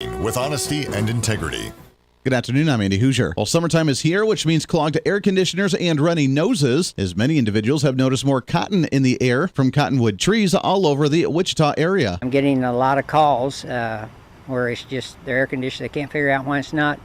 with honesty and integrity. Good afternoon, I'm Andy Hooser. Well, summertime is here, which means clogged air conditioners and runny noses, as many individuals have noticed more cotton in the air from cottonwood trees all over the Wichita area. I'm getting a lot of calls where it's just their air conditioner, they can't figure out why it's not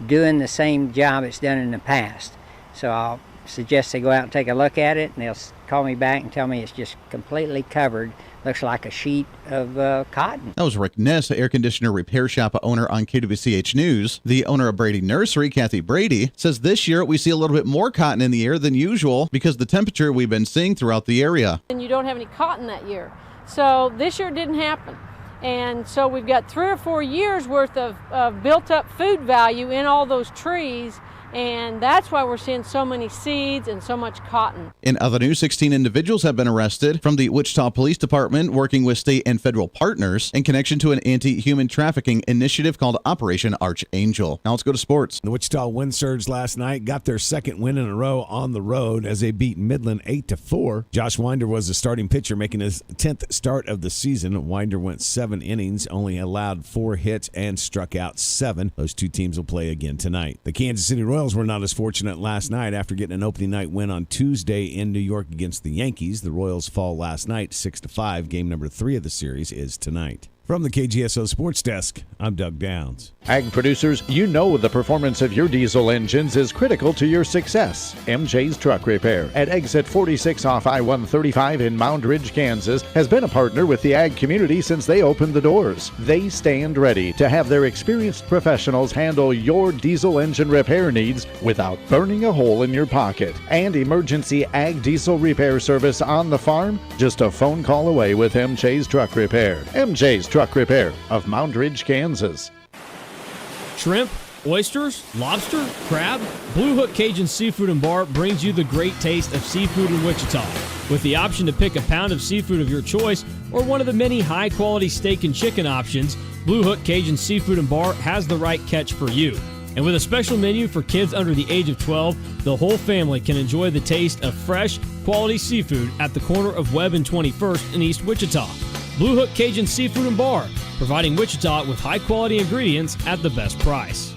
doing the same job it's done in the past. So I'll suggest they go out and take a look at it, and they'll call me back and tell me it's just completely covered. Looks like a sheet of cotton. That was Rick Ness, air conditioner repair shop owner on KWCH News. The owner of Brady Nursery, Kathy Brady, says this year we see a little bit more cotton in the air than usual because of the temperature we've been seeing throughout the area. And you don't have any cotton that year. So this year didn't happen. And so we've got 3 or 4 years worth of built up food value in all those trees. And that's why we're seeing so many seeds and so much cotton. In other news, 16 individuals have been arrested from the Wichita Police Department working with state and federal partners in connection to an anti-human trafficking initiative called Operation Archangel. Now let's go to sports. The Wichita Wind Surge last night got their second win in a row on the road as they beat Midland 8-4. Josh Winder was the starting pitcher, making his 10th start of the season. Winder went 7 innings, only allowed 4 hits, and struck out 7. Those two teams will play again tonight. The Kansas City Royals were not as fortunate last night after getting an opening night win on Tuesday in New York against the Yankees. The Royals fall last night 6-5. Game number 3 of the series is tonight. From the KGSO Sports Desk, I'm Doug Downs. Ag producers, you know the performance of your diesel engines is critical to your success. MJ's Truck Repair at exit 46 off I-135 in Mound Ridge, Kansas, has been a partner with the ag community since they opened the doors. They stand ready to have their experienced professionals handle your diesel engine repair needs without burning a hole in your pocket. And emergency ag diesel repair service on the farm, just a phone call away with MJ's Truck Repair. MJ's Truck Repair of Mound Ridge, Kansas. Shrimp, oysters, lobster, crab, Blue Hook Cajun Seafood and Bar brings you the great taste of seafood in Wichita. With the option to pick a pound of seafood of your choice or one of the many high-quality steak and chicken options, Blue Hook Cajun Seafood and Bar has the right catch for you. And with a special menu for kids under the age of 12, the whole family can enjoy the taste of fresh, quality seafood at the corner of Webb and 21st in East Wichita. Blue Hook Cajun Seafood and Bar, providing Wichita with high-quality ingredients at the best price.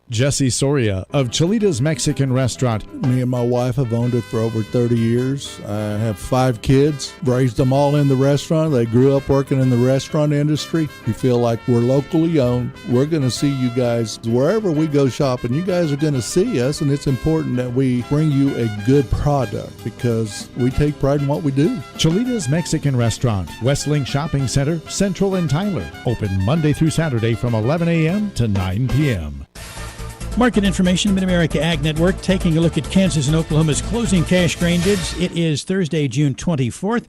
Jesse Soria of Cholitas Mexican Restaurant. Me and my wife have owned it for over 30 years. I have 5 kids, raised them all in the restaurant. They grew up working in the restaurant industry. We feel like we're locally owned. We're going to see you guys wherever we go shopping. You guys are going to see us, and it's important that we bring you a good product because we take pride in what we do. Cholitas Mexican Restaurant, Westlink Shopping Center, Central and Tyler. Open Monday through Saturday from 11 a.m. to 9 p.m. Market information, Mid-America Ag Network, taking a look at Kansas and Oklahoma's closing cash grain bids. It is Thursday, June 24th.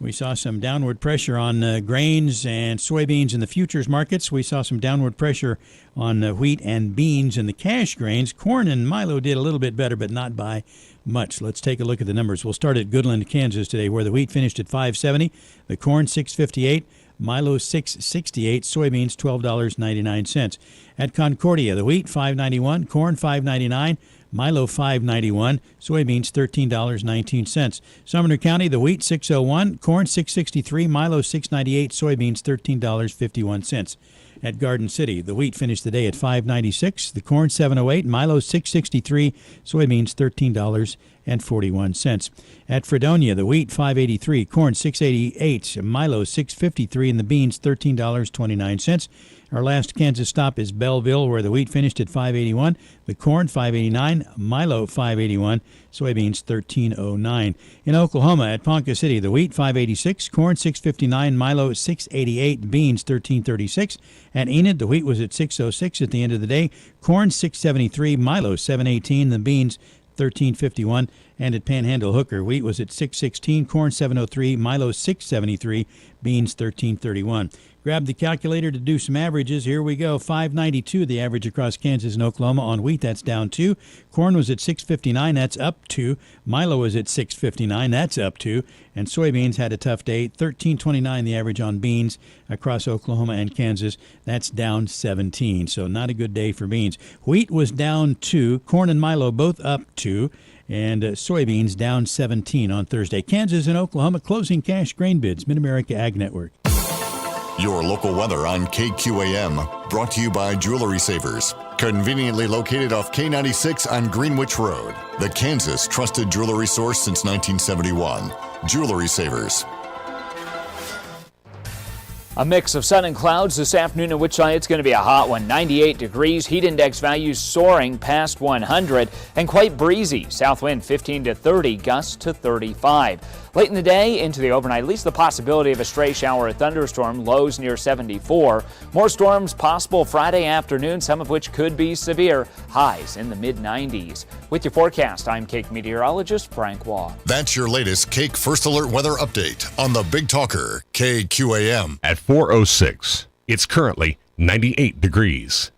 We saw some downward pressure on grains and soybeans in the futures markets. We saw some downward pressure on wheat and beans in the cash grains. Corn and milo did a little bit better, but not by much. Let's take a look at the numbers. We'll start at Goodland, Kansas today, where the wheat finished at $5.70, the corn $6.58, milo $6.68, soybeans $12.99. At Concordia, the wheat $5.91, corn $5.99, milo $5.91, soybeans $13.19. Sumner County, the wheat $6.01, corn $6.63, milo $6.98, soybeans $13.51. At Garden City, the wheat finished the day at $5.96, the corn $7.08, milo $6.63, soybeans $13.41. At Fredonia, the wheat $5.83, corn $6.88, milo $6.53, and the beans $13.29. Our last Kansas stop is Belleville, where the wheat finished at $5.81, the corn $5.89, milo $5.81, soybeans $13.09. In Oklahoma, at Ponca City, the wheat $5.86, corn $6.59, milo $6.88, beans $13.36. At Enid, the wheat was at $6.06 at the end of the day, corn $6.73, milo $7.18, the beans $13.51. And at Panhandle Hooker, wheat was at $6.16, corn $7.03, milo $6.73, beans $13.31. Grab the calculator to do some averages. Here we go. $5.92 the average across Kansas and Oklahoma on wheat. That's down 2. Corn was at $6.59. That's up 2. Milo was at $6.59. That's up 2. And soybeans had a tough day. $13.29 the average on beans across Oklahoma and Kansas. That's down 17. So not a good day for beans. Wheat was down 2. Corn and milo both up 2. And soybeans down 17 on Thursday. Kansas and Oklahoma closing cash grain bids. Mid-America Ag Network. Your local weather on KQAM, brought to you by Jewelry Savers. Conveniently located off K96 on Greenwich Road, the Kansas trusted jewelry source since 1971. Jewelry Savers. A mix of sun and clouds this afternoon in Wichita. It's going to be a hot one, 98 degrees. Heat index values soaring past 100 and quite breezy. South wind 15 to 30, gusts to 35. Late in the day into the overnight, at least the possibility of a stray shower or thunderstorm, lows near 74. More storms possible Friday afternoon, some of which could be severe, highs in the mid-90s. With your forecast, I'm Cake meteorologist Frank Waugh. That's your latest Cake First Alert weather update on the Big Talker, KQAM. At 4:06, it's currently 98 degrees.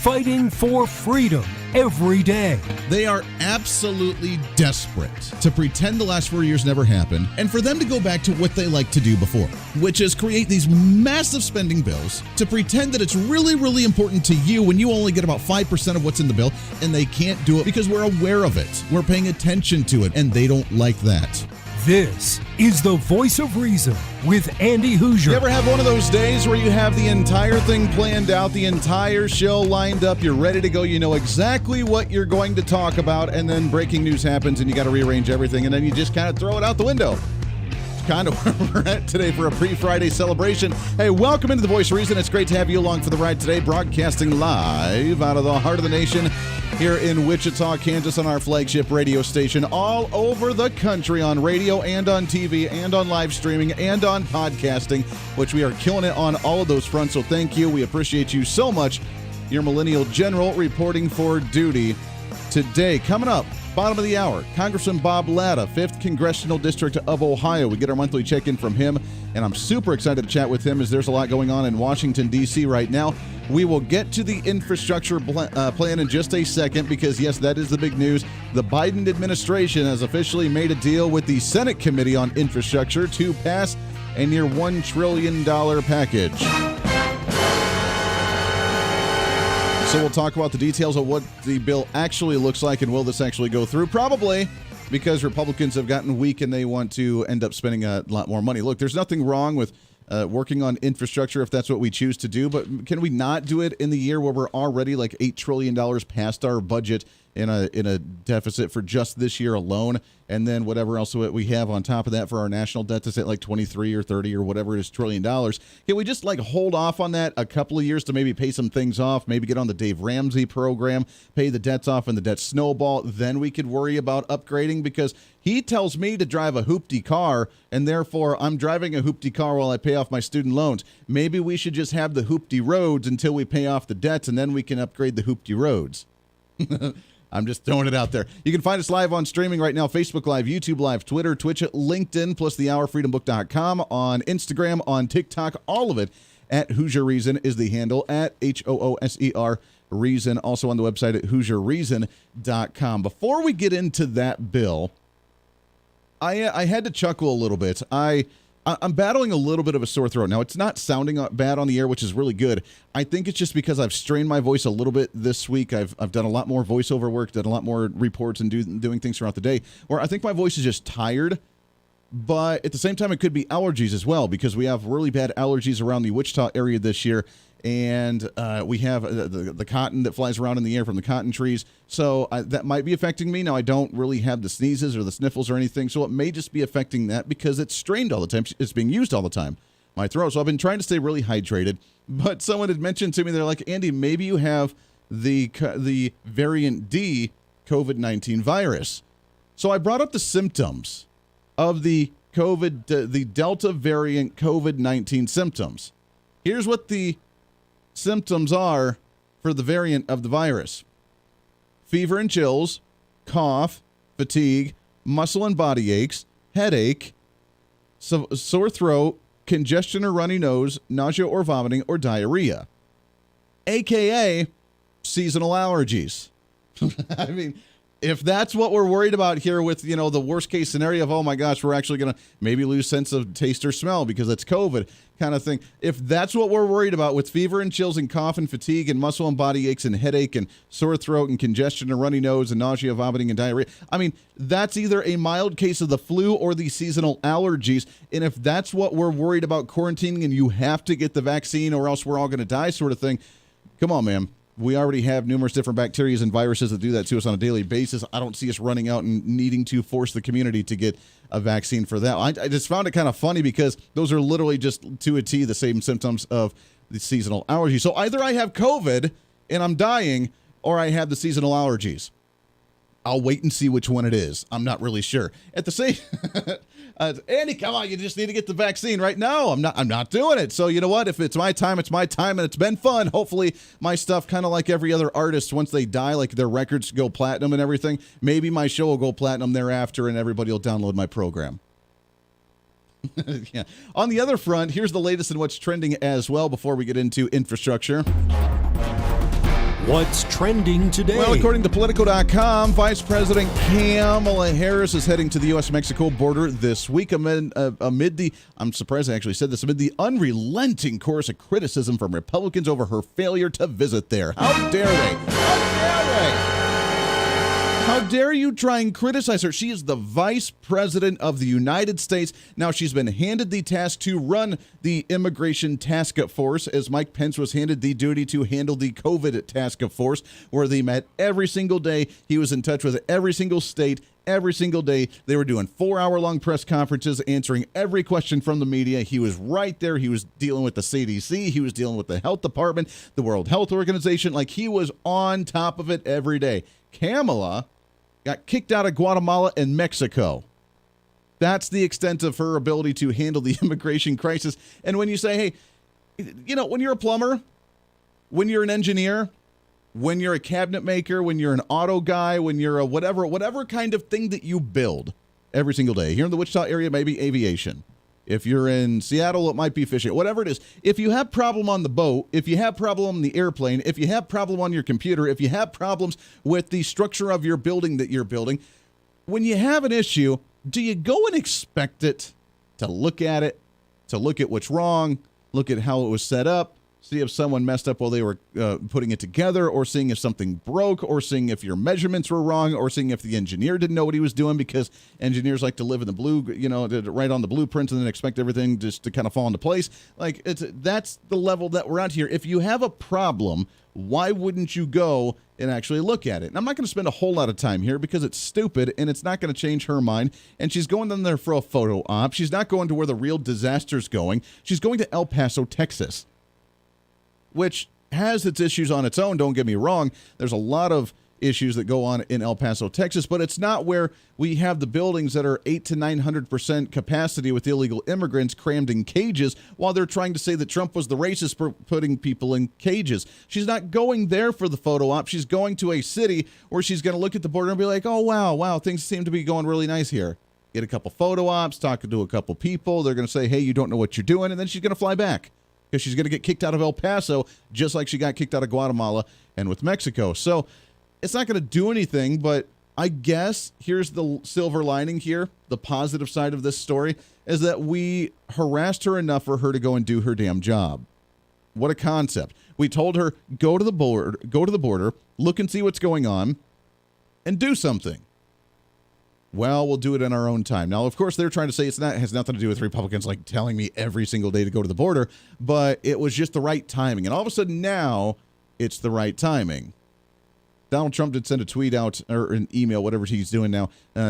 Fighting for freedom every day. They are absolutely desperate to pretend the last 4 years never happened and for them to go back to what they liked to do before, which is create these massive spending bills to pretend that it's really, really important to you when you only get about 5% of what's in the bill, and they can't do it because we're aware of it. We're paying attention to it, and they don't like that. This is the Voice of Reason with Andy Hooser. You ever have one of those days where you have the entire thing planned out, the entire show lined up, you're ready to go, you know exactly what you're going to talk about, and then breaking news happens and you got to rearrange everything, and then you just kind of throw it out the window? It's kind of where we're at today for a pre-Friday celebration. Hey, welcome into the Voice of Reason. It's great to have you along for the ride today, broadcasting live out of the heart of the nation here in Wichita, Kansas, on our flagship radio station, all over the country on radio and on TV and on live streaming and on podcasting, which we are killing it on all of those fronts. So thank you. We appreciate you so much. Your Millennial General reporting for duty today. Coming up, bottom of the hour, Congressman Bob Latta, 5th Congressional District of Ohio. We get our monthly check-in from him, and I'm super excited to chat with him as there's a lot going on in Washington, D.C. right now. We will get to the infrastructure plan in just a second because, yes, that is the big news. The Biden administration has officially made a deal with the Senate Committee on Infrastructure to pass a near $1 trillion package. So we'll talk about the details of what the bill actually looks like, and will this actually go through? Probably, because Republicans have gotten weak and they want to end up spending a lot more money. Look, there's nothing wrong with working on infrastructure if that's what we choose to do, but can we not do it in the year where we're already like $8 trillion past our budget in a deficit for just this year alone, and then whatever else we have on top of that for our national deficit, like 23 or 30 or whatever it is $1 trillion? Can we just like hold off on that a couple of years to maybe pay some things off, maybe get on the Dave Ramsey program, pay the debts off and the debt snowball, then we could worry about upgrading? Because he tells me to drive a hoopty car, and therefore I'm driving a hoopty car while I pay off my student loans. Maybe we should just have the hoopty roads until we pay off the debts, and then we can upgrade the hoopty roads. I'm just throwing it out there. You can find us live on streaming right now, Facebook Live, YouTube Live, Twitter, Twitch, LinkedIn, plus thehourfreedombook.com, on Instagram, on TikTok, all of it at Hooser Reason is the handle, at HOOSER Reason, also on the website at HooserReason.com. Before we get into that bill, I had to chuckle a little bit. I'm battling a little bit of a sore throat. Now, it's not sounding bad on the air, which is really good. I think it's just because I've strained my voice a little bit this week. I've done a lot more voiceover work, done a lot more reports and doing things throughout the day, where I think my voice is just tired. But at the same time, it could be allergies as well, because we have really bad allergies around the Wichita area this year. And we have the cotton that flies around in the air from the cotton trees. So that might be affecting me. Now, I don't really have the sneezes or the sniffles or anything, so it may just be affecting that because it's strained all the time. It's being used all the time, my throat. So I've been trying to stay really hydrated. But someone had mentioned to me, they're like, Andy, maybe you have the variant D COVID-19 virus. So I brought up the symptoms of the Delta variant COVID-19 symptoms. Here's what the symptoms are for the variant of the virus: fever and chills, cough, fatigue, muscle and body aches, headache, sore throat, congestion or runny nose, nausea or vomiting, or diarrhea, aka seasonal allergies. I mean, if that's what we're worried about here with, the worst case scenario of, oh my gosh, we're actually going to maybe lose sense of taste or smell because it's COVID kind of thing. If that's what we're worried about with fever and chills and cough and fatigue and muscle and body aches and headache and sore throat and congestion and runny nose and nausea, vomiting and diarrhea, I mean, that's either a mild case of the flu or the seasonal allergies. And if that's what we're worried about quarantining and you have to get the vaccine or else we're all going to die sort of thing, come on, man. We already have numerous different bacteria and viruses that do that to us on a daily basis. I don't see us running out and needing to force the community to get a vaccine for that. I just found it kind of funny because those are literally just to a T the same symptoms of the seasonal allergy. So either I have COVID and I'm dying or I have the seasonal allergies. I'll wait and see which one it is. I'm not really sure. At the same, Andy, come on, you just need to get the vaccine, right? No, I'm not doing it. So you know what? If it's my time, and it's been fun. Hopefully, my stuff, kind of like every other artist, once they die, like their records go platinum and everything. Maybe my show will go platinum thereafter, and everybody will download my program. Yeah. On the other front, here's the latest in what's trending as well. Before we get into infrastructure. What's trending today? Well, according to Politico.com, Vice President Kamala Harris is heading to the U.S.-Mexico border this week amid the, I'm surprised I actually said this, amid the unrelenting chorus of criticism from Republicans over her failure to visit there. How dare they? How dare they? How dare you try and criticize her? She is the Vice President of the United States. Now, she's been handed the task to run the Immigration Task Force, as Mike Pence was handed the duty to handle the COVID Task Force, where they met every single day. He was in touch with every single state. Every single day, they were doing 4-hour-long press conferences, answering every question from the media. He was right there. He was dealing with the CDC. He was dealing with the Health Department, the World Health Organization. Like, he was on top of it every day. Kamala got kicked out of Guatemala and Mexico. That's the extent of her ability to handle the immigration crisis. And when you say, hey, when you're a plumber, when you're an engineer, when you're a cabinet maker, when you're an auto guy, when you're a whatever kind of thing that you build every single day. Here in the Wichita area, maybe aviation. If you're in Seattle, it might be fishing. Whatever it is. If you have problem on the boat, if you have problem on the airplane, if you have problem on your computer, if you have problems with the structure of your building that you're building, when you have an issue, do you go and expect it to look at it, to look at what's wrong, look at how it was set up, see if someone messed up while they were putting it together, or seeing if something broke, or seeing if your measurements were wrong, or seeing if the engineer didn't know what he was doing, because engineers like to live in the blue, to write on the blueprints and then expect everything just to kind of fall into place. Like, that's the level that we're at here. If you have a problem, why wouldn't you go and actually look at it? And I'm not going to spend a whole lot of time here because it's stupid and it's not going to change her mind. And she's going down there for a photo op. She's not going to where the real disaster's going. She's going to El Paso, Texas, which has its issues on its own. Don't get me wrong. There's a lot of issues that go on in El Paso, Texas, but it's not where we have the buildings that are 800% to 900% capacity with illegal immigrants crammed in cages while they're trying to say that Trump was the racist for putting people in cages. She's not going there for the photo op. She's going to a city where she's going to look at the border and be like, oh, wow, things seem to be going really nice here. Get a couple photo ops, talking to a couple people. They're going to say, hey, you don't know what you're doing, and then she's going to fly back, because she's going to get kicked out of El Paso just like she got kicked out of Guatemala and with Mexico. So it's not going to do anything, but I guess here's the silver lining here. The positive side of this story is that we harassed her enough for her to go and do her damn job. What a concept. We told her, go to the border, look and see what's going on, and do something. Well, we'll do it in our own time. Now, of course, they're trying to say it has nothing to do with Republicans like telling me every single day to go to the border, but it was just the right timing. And all of a sudden now, it's the right timing. Donald Trump did send a tweet out, or an email, whatever he's doing now,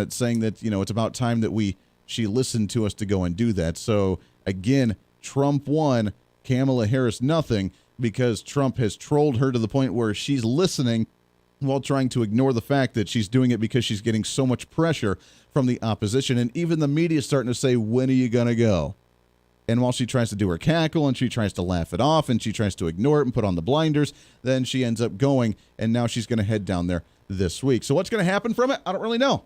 saying that, it's about time that she listened to us to go and do that. So, again, Trump won, Kamala Harris nothing, because Trump has trolled her to the point where she's listening while trying to ignore the fact that she's doing it because she's getting so much pressure from the opposition. And even the media is starting to say, when are you going to go? And while she tries to do her cackle and she tries to laugh it off and she tries to ignore it and put on the blinders, then she ends up going, and now she's going to head down there this week. So what's going to happen from it? I don't really know.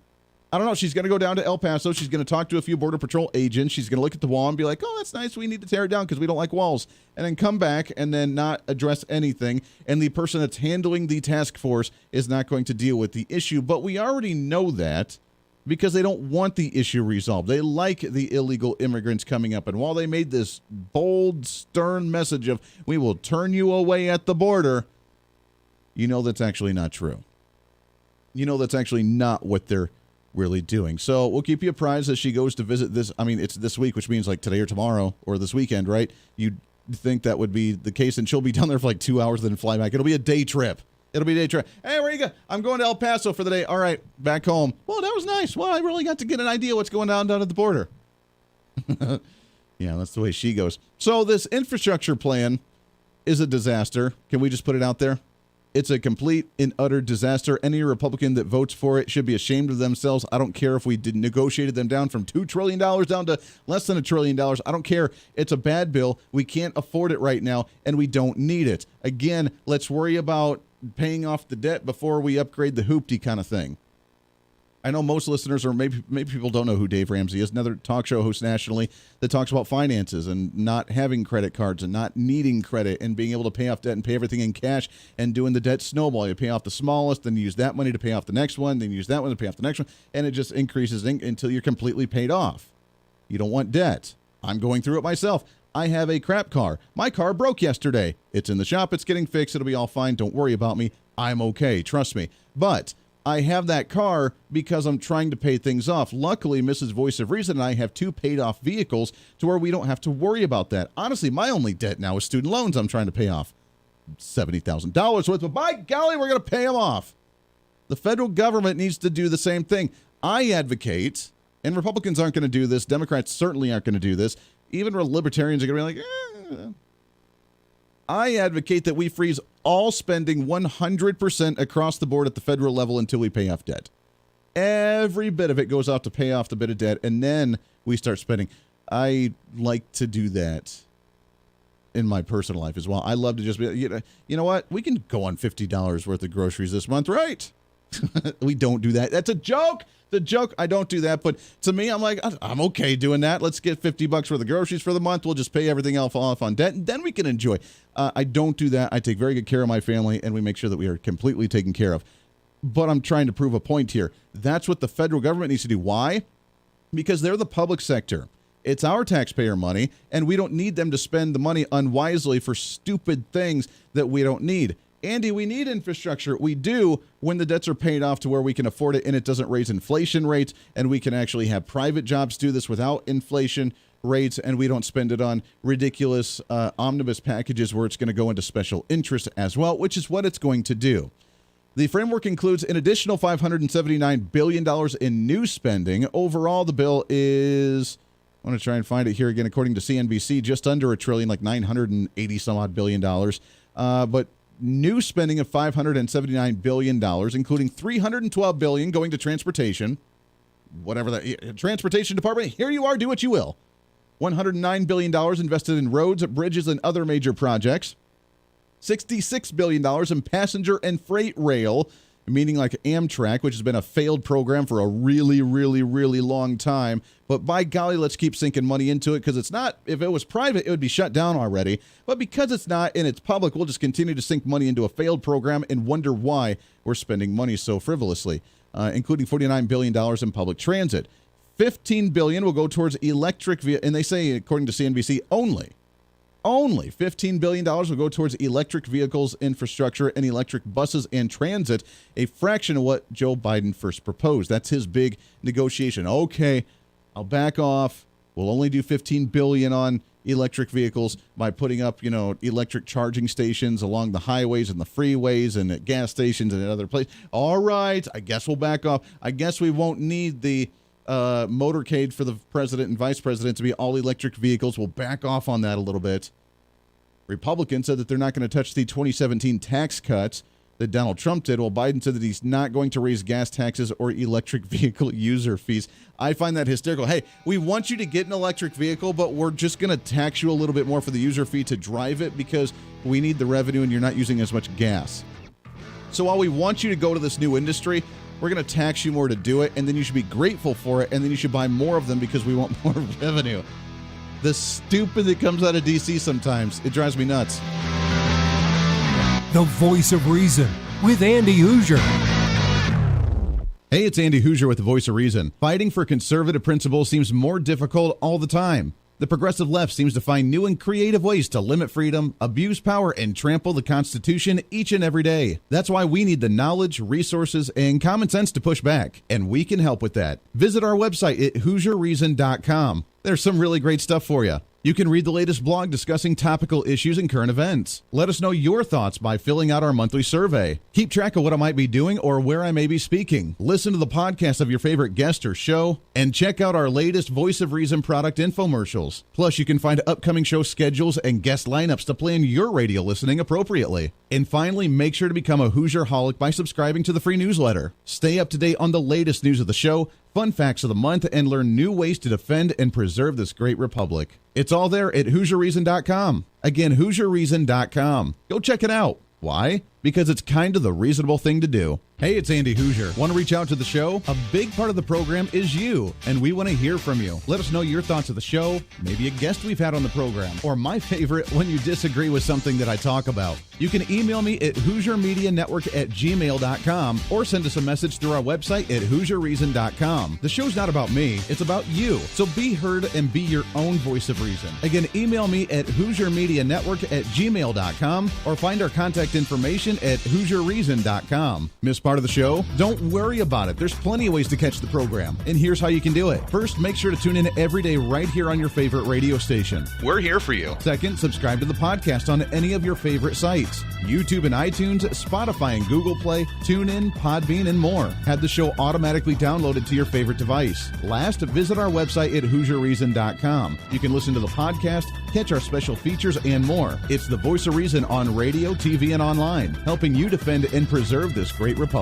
I don't know. She's going to go down to El Paso. She's going to talk to a few Border Patrol agents. She's going to look at the wall and be like, oh, that's nice. We need to tear it down because we don't like walls. And then come back and then not address anything. And the person that's handling the task force is not going to deal with the issue. But we already know that because they don't want the issue resolved. They like the illegal immigrants coming up. And while they made this bold, stern message of, we will turn you away at the border, you know that's actually not true. You know that's actually not what they're really doing. So we'll keep you apprised as she goes to visit this. I mean, it's this week, which means like today or tomorrow or this weekend, right? You'd think that would be the case, and she'll be down there for like 2 hours, then fly back. It'll be a day trip. Hey, where you go? I'm going to El Paso for the day. All right, back home. Well, that was nice. Well, I really got to get an idea what's going on down at the border. Yeah, that's the way she goes. So this infrastructure plan is a disaster. Can we just put it out there? It's a complete and utter disaster. Any Republican that votes for it should be ashamed of themselves. I don't care if we negotiated them down from $2 trillion down to less than $1 trillion. I don't care. It's a bad bill. We can't afford it right now, and we don't need it. Again, let's worry about paying off the debt before we upgrade the hoopty kind of thing. I know most listeners, or maybe people don't know who Dave Ramsey is, another talk show host nationally that talks about finances and not having credit cards and not needing credit and being able to pay off debt and pay everything in cash and doing the debt snowball. You pay off the smallest, then you use that money to pay off the next one, then you use that one to pay off the next one, and it just increases until you're completely paid off. You don't want debt. I'm going through it myself. I have a crap car. My car broke yesterday. It's in the shop. It's getting fixed. It'll be all fine. Don't worry about me. I'm okay. Trust me. But I have that car because I'm trying to pay things off. Luckily, Mrs. Voice of Reason and I have 2 paid-off vehicles to where we don't have to worry about that. Honestly, my only debt now is student loans I'm trying to pay off. $70,000 worth, but by golly, we're going to pay them off. The federal government needs to do the same thing. I advocate, and Republicans aren't going to do this, Democrats certainly aren't going to do this, even libertarians are going to be like, I advocate that we freeze all spending 100% across the board at the federal level until we pay off debt. Every bit of it goes off to pay off the bit of debt, and then we start spending. I like to do that in my personal life as well. I love to just be, you know what? We can go on $50 worth of groceries this month, right? We don't do that. That's a joke. The joke, I don't do that, but to me, I'm like, I'm okay doing that. Let's get $50 worth of groceries for the month. We'll just pay everything else off on debt, and then we can enjoy. I don't do that. I take very good care of my family, and we make sure that we are completely taken care of. But I'm trying to prove a point here. That's what the federal government needs to do. Why? Because they're the public sector. It's our taxpayer money, and we don't need them to spend the money unwisely for stupid things that we don't need. Andy, we need infrastructure. We do when the debts are paid off to where we can afford it and it doesn't raise inflation rates, and we can actually have private jobs do this without inflation rates, and we don't spend it on ridiculous omnibus packages where it's going to go into special interest as well, which is what it's going to do. The framework includes an additional $579 billion in new spending. Overall, the bill is, I want to try and find it here again, according to CNBC, just under $1 trillion, like $980 some odd billion. But new spending of $579 billion, including $312 billion going to transportation, whatever that, transportation department, here you are, do what you will. $109 billion invested in roads, bridges, and other major projects. $66 billion in passenger and freight rail, meaning like Amtrak, which has been a failed program for a really, really, really long time. But by golly, let's keep sinking money into it, because it's not, if it was private, it would be shut down already. But because it's not and it's public, we'll just continue to sink money into a failed program and wonder why we're spending money so frivolously, including $49 billion in public transit. $15 billion will go towards electric vehicles, and they say, according to CNBC, only $15 billion will go towards electric vehicles, infrastructure, and electric buses and transit, a fraction of what Joe Biden first proposed. That's his big negotiation. Okay, I'll back off. We'll only do $15 billion on electric vehicles by putting up, electric charging stations along the highways and the freeways and at gas stations and at other places. All right, I guess we'll back off. I guess we won't need the motorcade for the president and vice president to be all electric vehicles. We'll back off on that a little bit. Republicans said that they're not going to touch the 2017 tax cuts that Donald Trump did, while Biden said that he's not going to raise gas taxes or electric vehicle user fees. I find that hysterical. Hey, we want you to get an electric vehicle, but we're just going to tax you a little bit more for the user fee to drive it because we need the revenue and you're not using as much gas. So while we want you to go to this new industry, we're going to tax you more to do it, and then you should be grateful for it, and then you should buy more of them because we want more revenue. The stupid that comes out of D.C. sometimes, it drives me nuts. The Voice of Reason with Andy Hooser. Hey, it's Andy Hooser with the Voice of Reason. Fighting for conservative principles seems more difficult all the time. The progressive left seems to find new and creative ways to limit freedom, abuse power, and trample the Constitution each and every day. That's why we need the knowledge, resources, and common sense to push back, and we can help with that. Visit our website at HooserReason.com. There's some really great stuff for you. You can read the latest blog discussing topical issues and current events. Let us know your thoughts by filling out our monthly survey. Keep track of what I might be doing or where I may be speaking. Listen to the podcast of your favorite guest or show, and check out our latest Voice of Reason product infomercials. Plus, you can find upcoming show schedules and guest lineups to plan your radio listening appropriately. And finally, make sure to become a Hoosier-holic by subscribing to the free newsletter. Stay up to date on the latest news of the show, fun facts of the month, and learn new ways to defend and preserve this great republic. It's all there at HooserReason.com. Again, HooserReason.com. Go check it out. Why? Because it's kind of the reasonable thing to do. Hey, it's Andy Hooser. Want to reach out to the show? A big part of the program is you, and we want to hear from you. Let us know your thoughts of the show, maybe a guest we've had on the program, or my favorite, when you disagree with something that I talk about. You can email me at HooserMediaNetwork@gmail.com or send us a message through our website at HooserReason.com. The show's not about me, it's about you. So be heard and be your own voice of reason. Again, email me at HooserMediaNetwork@gmail.com or find our contact information at HooserReason.com. Miss part of the show? Don't worry about it. There's plenty of ways to catch the program, and here's how you can do it. First, make sure to tune in every day right here on your favorite radio station. We're here for you. Second, subscribe to the podcast on any of your favorite sites. YouTube and iTunes, Spotify and Google Play, TuneIn, Podbean, and more. Have the show automatically downloaded to your favorite device. Last, visit our website at HooserReason.com. You can listen to the podcast, catch our special features, and more. It's the Voice of Reason on radio, TV, and online, helping you defend and preserve this great republic.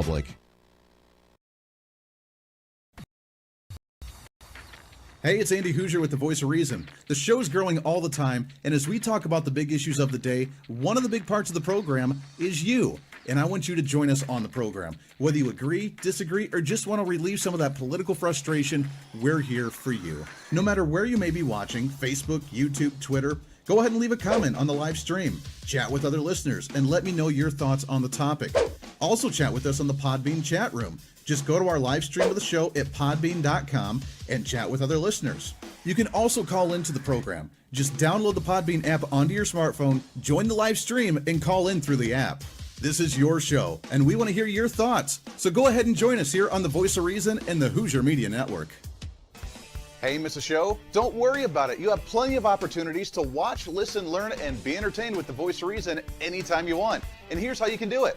Hey, it's Andy Hooser with the Voice of Reason. The show's growing all the time, and as we talk about the big issues of the day, one of the big parts of the program is you. And I want you to join us on the program. Whether you agree, disagree, or just want to relieve some of that political frustration, we're here for you. No matter where you may be watching, Facebook, YouTube, Twitter, go ahead and leave a comment on the live stream. Chat with other listeners and let me know your thoughts on the topic. Also chat with us on the Podbean chat room. Just go to our live stream of the show at podbean.com and chat with other listeners. You can also call into the program. Just download the Podbean app onto your smartphone, join the live stream, and call in through the app. This is your show, and we want to hear your thoughts. So go ahead and join us here on the Voice of Reason and the Hooser Media Network. Hey, miss a show? Don't worry about it. You have plenty of opportunities to watch, listen, learn, and be entertained with the Voice of Reason anytime you want. And here's how you can do it.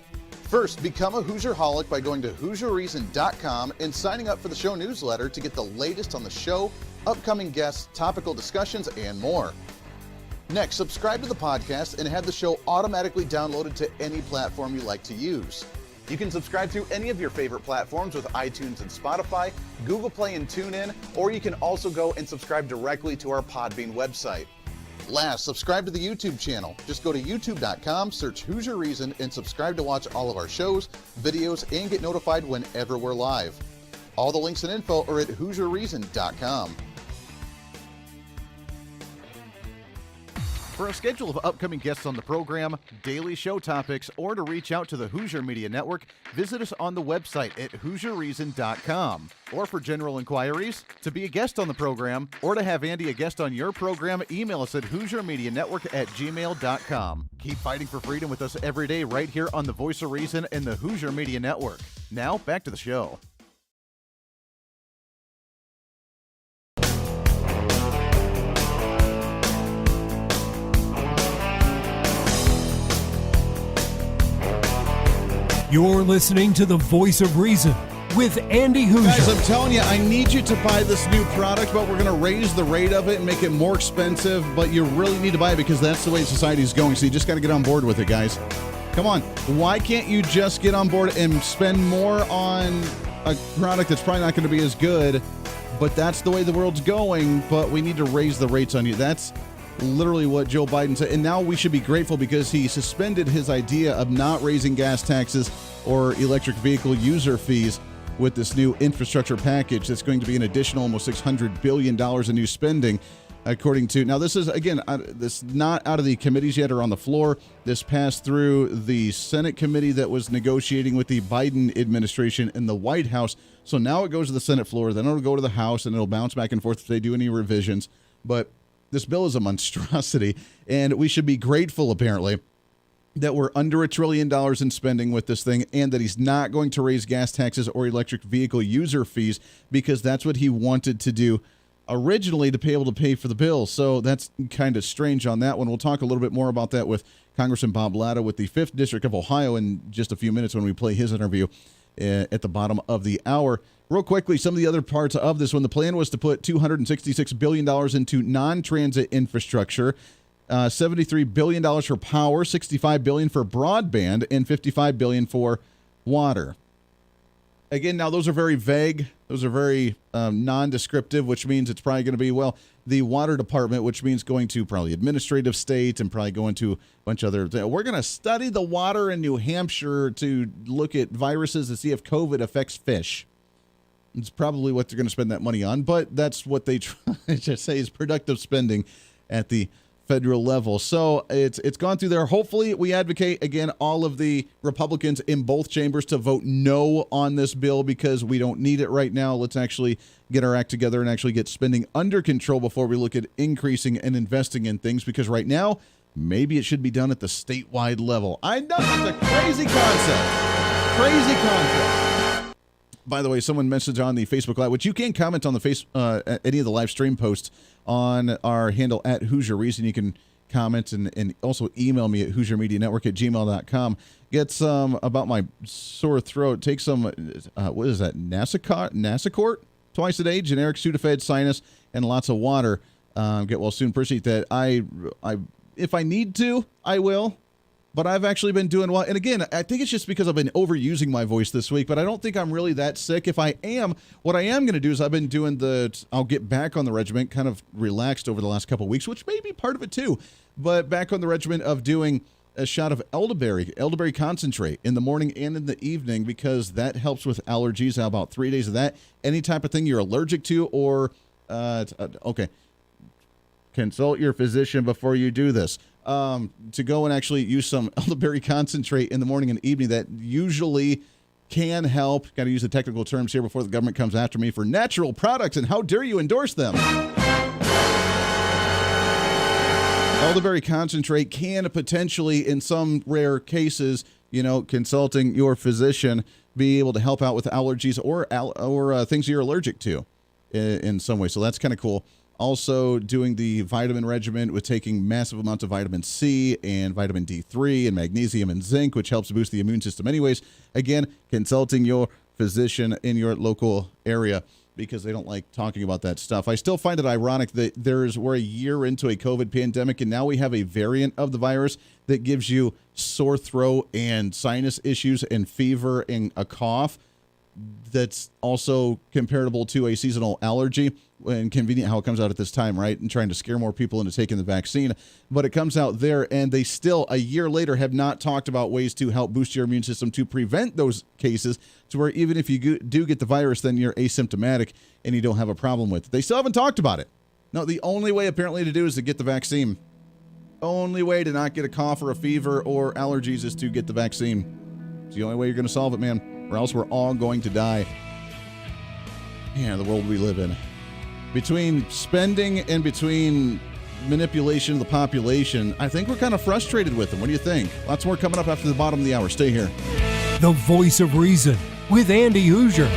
First, become a Hoosier-holic by going to HooserReason.com and signing up for the show newsletter to get the latest on the show, upcoming guests, topical discussions, and more. Next, subscribe to the podcast and have the show automatically downloaded to any platform you like to use. You can subscribe through any of your favorite platforms with iTunes and Spotify, Google Play and TuneIn, or you can also go and subscribe directly to our Podbean website. Last, subscribe to the YouTube channel. Just go to youtube.com, search Hooser Reason, and subscribe to watch all of our shows, videos, and get notified whenever we're live. All the links and info are at HooserReason.com. For a schedule of upcoming guests on the program, daily show topics, or to reach out to the Hooser Media Network, visit us on the website at HooserReason.com. Or for general inquiries, to be a guest on the program, or to have Andy a guest on your program, email us at HooserMediaNetwork@gmail.com. Keep fighting for freedom with us every day right here on the Voice of Reason and the Hooser Media Network. Now, back to the show. You're listening to the Voice of Reason with Andy Hooser. Guys, I'm telling you, I need you to buy this new product, but we're going to raise the rate of it and make it more expensive, but you really need to buy it because that's the way society is going, so you just got to get on board with it, guys. Come on. Why can't you just get on board and spend more on a product that's probably not going to be as good, but that's the way the world's going, but we need to raise the rates on you. That's literally what Joe Biden said. And now we should be grateful because he suspended his idea of not raising gas taxes or electric vehicle user fees. with this new infrastructure package that's going to be an additional almost $600 billion in new spending. According to, now this is, again, this not out of the committees yet or on the floor. This passed through the Senate committee that was negotiating with the Biden administration in the White House. So now it goes to the Senate floor, then it'll go to the House, and it'll bounce back and forth if they do any revisions. But this bill is a monstrosity, and we should be grateful, apparently, that we're under $1 trillion in spending with this thing, and that he's not going to raise gas taxes or electric vehicle user fees, because that's what he wanted to do originally to be able to pay for the bill. So that's kind of strange on that one. We'll talk a little bit more about that with Congressman Bob Latta with the 5th District of Ohio in just a few minutes when we play his interview at the bottom of the hour. Real quickly, some of the other parts of this one. The plan was to put $266 billion into non-transit infrastructure, $73 billion for power, $65 billion for broadband, and $55 billion for water. Again, now those are very vague. Those are very non-descriptive, which means it's probably going to be, well, the water department, which means going to probably administrative state and probably going to a bunch of other things. We're going to study the water in New Hampshire to look at viruses to see if COVID affects fish. It's probably what they're going to spend that money on, but that's what they try to say is productive spending at the federal level. So it's gone through there. Hopefully we advocate, again, all of the Republicans in both chambers to vote no on this bill because we don't need it right now. Let's actually get our act together and actually get spending under control before we look at increasing and investing in things, because right now maybe it should be done at the statewide level. I know it's a crazy concept. Crazy concept. By the way, someone messaged on the Facebook Live, which you can comment on the any of the live stream posts on our handle at Hooser Reason. You can comment and also email me at HooserMediaNetwork@gmail.com. Get some about my sore throat. Take some, what is that, Nasacort twice a day, generic Sudafed, sinus, and lots of water. Get well soon. Appreciate that. I if I need to, I will. But I've actually been doing well. And again, I think it's just because I've been overusing my voice this week, but I don't think I'm really that sick. If I am, what I am going to do is I've been doing I'll get back on the regimen, kind of relaxed over the last couple of weeks, which may be part of it too. But back on the regimen of doing a shot of elderberry concentrate in the morning and in the evening, because that helps with allergies. How about 3 days of that? Any type of thing you're allergic to, or, okay, consult your physician before you do this. To go and actually use some elderberry concentrate in the morning and evening. That usually can help. Got to use the technical terms here before the government comes after me for natural products, and how dare you endorse them. Elderberry concentrate can potentially, in some rare cases, consulting your physician, be able to help out with allergies or things you're allergic to in some way. So that's kind of cool. Also doing the vitamin regimen with taking massive amounts of vitamin C and vitamin D3 and magnesium and zinc, which helps boost the immune system anyways. Again, consulting your physician in your local area, because they don't like talking about that stuff. I still find it ironic that we're a year into a COVID pandemic, and now we have a variant of the virus that gives you sore throat and sinus issues and fever and a cough that's also comparable to a seasonal allergy. And convenient how it comes out at this time, right? And trying to scare more people into taking the vaccine. But it comes out there, and they still, a year later, have not talked about ways to help boost your immune system to prevent those cases, to where even if you do get the virus, then you're asymptomatic and you don't have a problem with it. They still haven't talked about it. No, the only way apparently to do is to get the vaccine. Only way to not get a cough or a fever or allergies is to get the vaccine. It's the only way you're going to solve it, man. Or else we're all going to die. Yeah, the world we live in. Between spending and between manipulation of the population, I think we're kind of frustrated with them. What do you think? Lots more coming up after the bottom of the hour. Stay here. The Voice of Reason with Andy Hooser.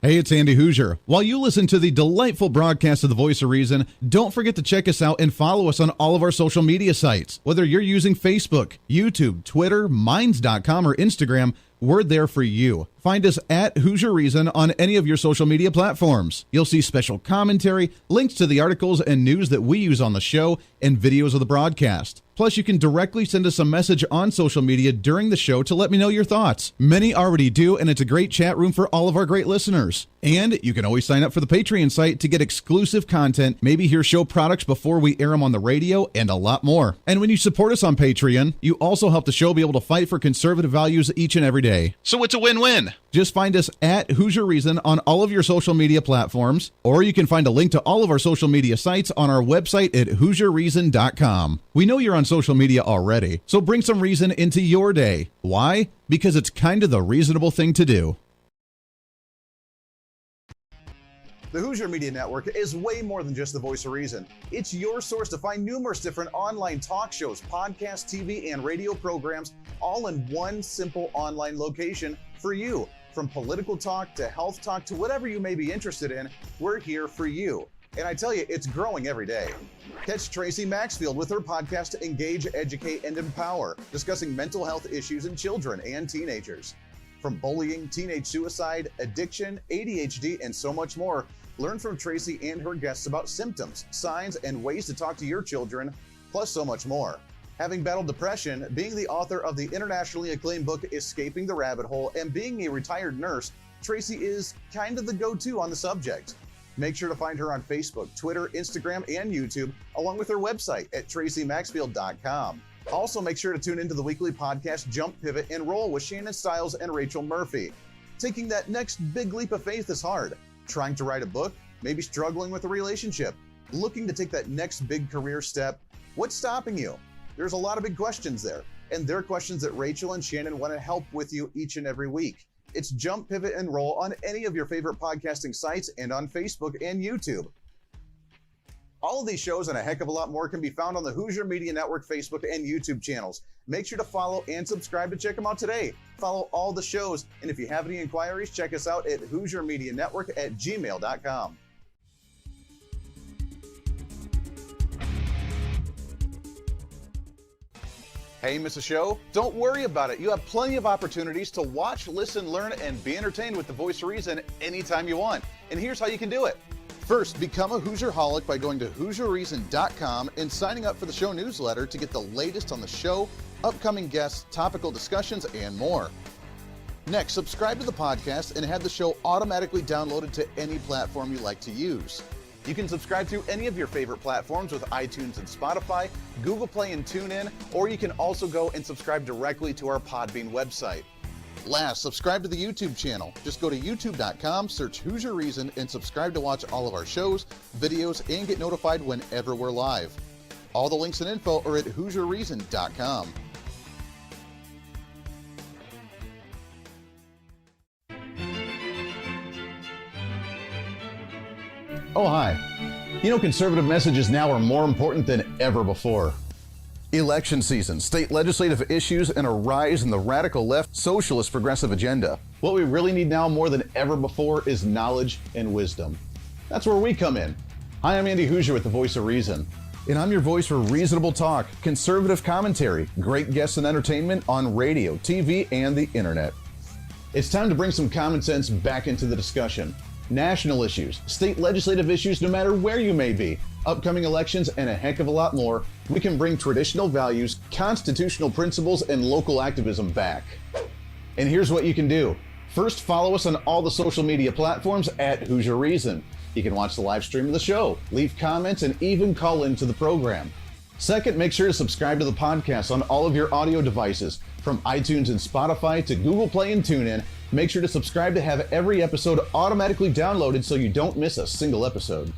Hey, it's Andy Hooser. While you listen to the delightful broadcast of The Voice of Reason, don't forget to check us out and follow us on all of our social media sites. Whether you're using Facebook, YouTube, Twitter, Minds.com, or Instagram, we're there for you. Find us at Hooser Reason on any of your social media platforms. You'll see special commentary, links to the articles and news that we use on the show, and videos of the broadcast. Plus, you can directly send us a message on social media during the show to let me know your thoughts. Many already do, and it's a great chat room for all of our great listeners. And you can always sign up for the Patreon site to get exclusive content, maybe hear show products before we air them on the radio, and a lot more. And when you support us on Patreon, you also help the show be able to fight for conservative values each and every day. So it's a win-win. Just find us at Hooser Reason on all of your social media platforms, or you can find a link to all of our social media sites on our website at HooserReason.com. We know you're on social media already, so bring some reason into your day. Why? Because it's kind of the reasonable thing to do. The Hooser Media Network is way more than just the voice of reason. It's your source to find numerous different online talk shows, podcasts, TV, and radio programs, all in one simple online location for you. From political talk to health talk to whatever you may be interested in, we're here for you. And I tell you, it's growing every day. Catch Tracy Maxfield with her podcast, Engage, Educate, and Empower, discussing mental health issues in children and teenagers. From bullying, teenage suicide, addiction, ADHD, and so much more, learn from Tracy and her guests about symptoms, signs, and ways to talk to your children, plus so much more. Having battled depression, being the author of the internationally acclaimed book, Escaping the Rabbit Hole, and being a retired nurse, Tracy is kind of the go-to on the subject. Make sure to find her on Facebook, Twitter, Instagram, and YouTube, along with her website at tracymaxfield.com. Also, make sure to tune into the weekly podcast Jump, Pivot, and Roll with Shannon Stiles and Rachel Murphy. Taking that next big leap of faith is hard. Trying to write a book, maybe struggling with a relationship, looking to take that next big career step. What's stopping you? There's a lot of big questions there, and they're questions that Rachel and Shannon want to help with you each and every week. It's Jump, Pivot, and Roll on any of your favorite podcasting sites and on Facebook and YouTube. All of these shows and a heck of a lot more can be found on the Hooser Media Network Facebook and YouTube channels. Make sure to follow and subscribe to check them out today. Follow all the shows, and if you have any inquiries, check us out at HooserMediaNetwork@gmail.com. Hey, miss a show? Don't worry about it. You have plenty of opportunities to watch, listen, learn, and be entertained with the voice of reason anytime you want. And here's how you can do it. First, become a Hooserholic by going to HooserReason.com and signing up for the show newsletter to get the latest on the show, upcoming guests, topical discussions, and more. Next, subscribe to the podcast and have the show automatically downloaded to any platform you like to use. You can subscribe through any of your favorite platforms with iTunes and Spotify, Google Play and TuneIn, or you can also go and subscribe directly to our Podbean website. Last, subscribe to the YouTube channel. Just go to youtube.com, search Hooser Reason, and subscribe to watch all of our shows, videos, and get notified whenever we're live. All the links and info are at HooserReason.com. Oh, hi. You know, conservative messages now are more important than ever before. Election season, state legislative issues, and a rise in the radical left socialist progressive agenda. What we really need now more than ever before is knowledge and wisdom. That's where we come in. Hi, I'm Andy Hooser with the Voice of Reason, and I'm your voice for reasonable talk, conservative commentary, great guests and entertainment on radio, TV, and the internet. It's time to bring some common sense back into the discussion. National issues, state legislative issues, no matter where you may be, upcoming elections, and a heck of a lot more, we can bring traditional values, constitutional principles, and local activism back. And here's what you can do. First, follow us on all the social media platforms at Hooser Reason. You can watch the live stream of the show, leave comments, and even call into the program. Second, make sure to subscribe to the podcast on all of your audio devices, from iTunes and Spotify to Google Play and TuneIn. Make sure to subscribe to have every episode automatically downloaded so you don't miss a single episode.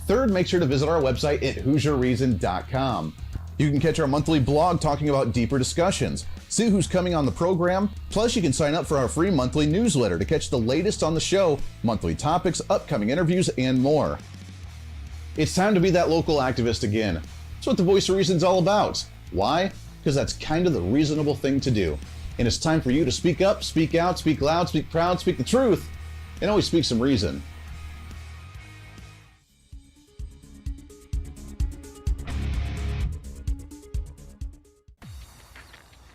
Third, make sure to visit our website at HooserReason.com. You can catch our monthly blog talking about deeper discussions, see who's coming on the program, plus you can sign up for our free monthly newsletter to catch the latest on the show, monthly topics, upcoming interviews, and more. It's time to be that local activist again. That's what the Voice of Reason's all about. Why? Because that's kind of the reasonable thing to do. And it's time for you to speak up, speak out, speak loud, speak proud, speak the truth, and always speak some reason.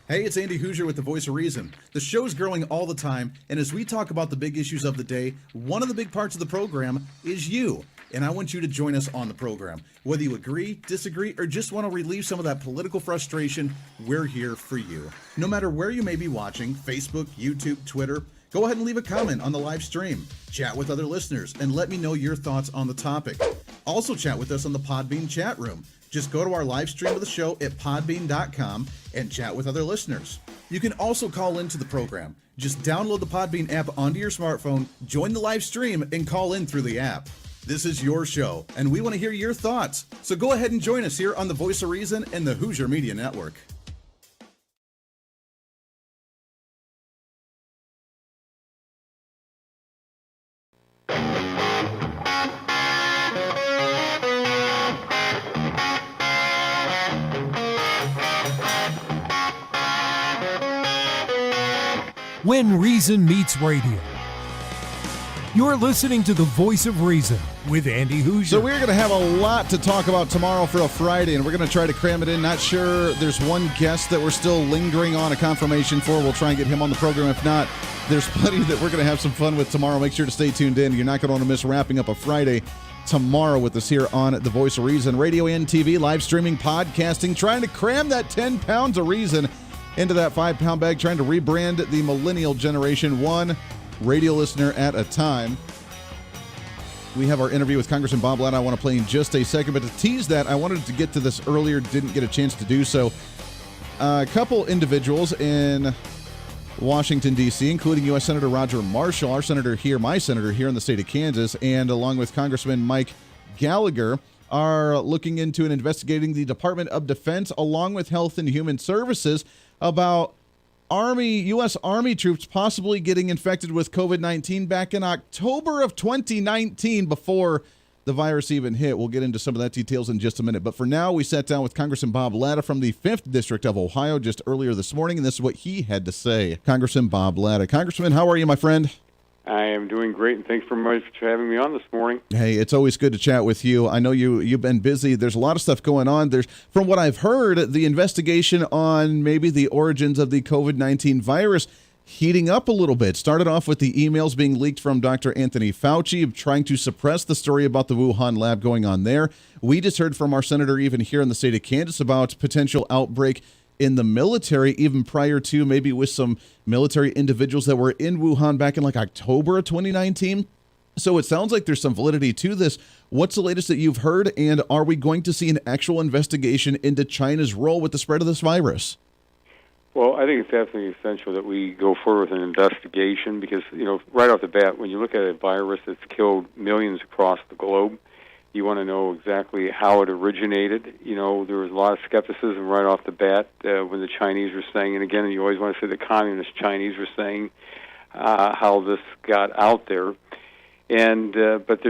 Hey, it's Andy Hooser with the Voice of Reason. The show's growing all the time, and as we talk about the big issues of the day, one of the big parts of the program is you. and I want you to join us on the program. Whether you agree, disagree, or just want to relieve some of that political frustration, we're here for you. No matter where you may be watching, Facebook, YouTube, Twitter, go ahead and leave a comment on the live stream. Chat with other listeners and let me know your thoughts on the topic. Also chat with us on the Podbean chat room. Just go to our live stream of the show at podbean.com and chat with other listeners. You can also call into the program. Just download the Podbean app onto your smartphone, join the live stream, and call in through the app. This is your show, and we want to hear your thoughts. So go ahead and join us here on the Voice of Reason and the Hooser Media Network. When Reason Meets Radio. You're listening to the Voice of Reason with Andy Hooser. So we're going to have a lot to talk about tomorrow for a Friday, and we're going to try to cram it in. Not sure. There's one guest that we're still lingering on a confirmation for. We'll try and get him on the program. If not, there's plenty that we're going to have some fun with tomorrow. Make sure to stay tuned in. You're not going to want to miss wrapping up a Friday tomorrow with us here on The Voice of Reason. Radio and TV, live streaming, podcasting, trying to cram that 10 pounds of reason into that 5-pound bag, trying to rebrand the millennial generation one radio listener at a time. We have our interview with Congressman Bob Latta I want to play in just a second, but to tease that, I wanted to get to this earlier, didn't get a chance to do so. A couple individuals in Washington, D.C., including U.S. Senator Roger Marshall, our senator here, my senator here in the state of Kansas, and along with Congressman Mike Gallagher, are looking into and investigating the Department of Defense along with Health and Human Services about U.S. Army troops possibly getting infected with COVID-19 back in October of 2019 before the virus even hit. We'll get into some of that details in just a minute. But for now, we sat down with Congressman Bob Latta from the 5th District of Ohio just earlier this morning, and this is what he had to say. Congressman Bob Latta. Congressman, how are you, my friend? I am doing great, and thanks very much for having me on this morning. Hey, it's always good to chat with you. I know you've been busy. There's a lot of stuff going on. There's, from what I've heard, the investigation on maybe the origins of the COVID-19 virus heating up a little bit. Started off with the emails being leaked from Dr. Anthony Fauci, trying to suppress the story about the Wuhan lab going on there. We just heard from our senator even here in the state of Kansas about potential outbreak in the military, even prior to maybe with some military individuals that were in Wuhan back in like October of 2019. So it sounds like there's some validity to this. What's the latest that you've heard, and are we going to see an actual investigation into China's role with the spread of this virus? Well, I think it's definitely essential that we go forward with an investigation because, right off the bat, when you look at a virus that's killed millions across the globe, you want to know exactly how it originated. There was a lot of skepticism right off the bat when the Chinese were saying, and again, you always want to say the communist Chinese were saying how this got out there. And but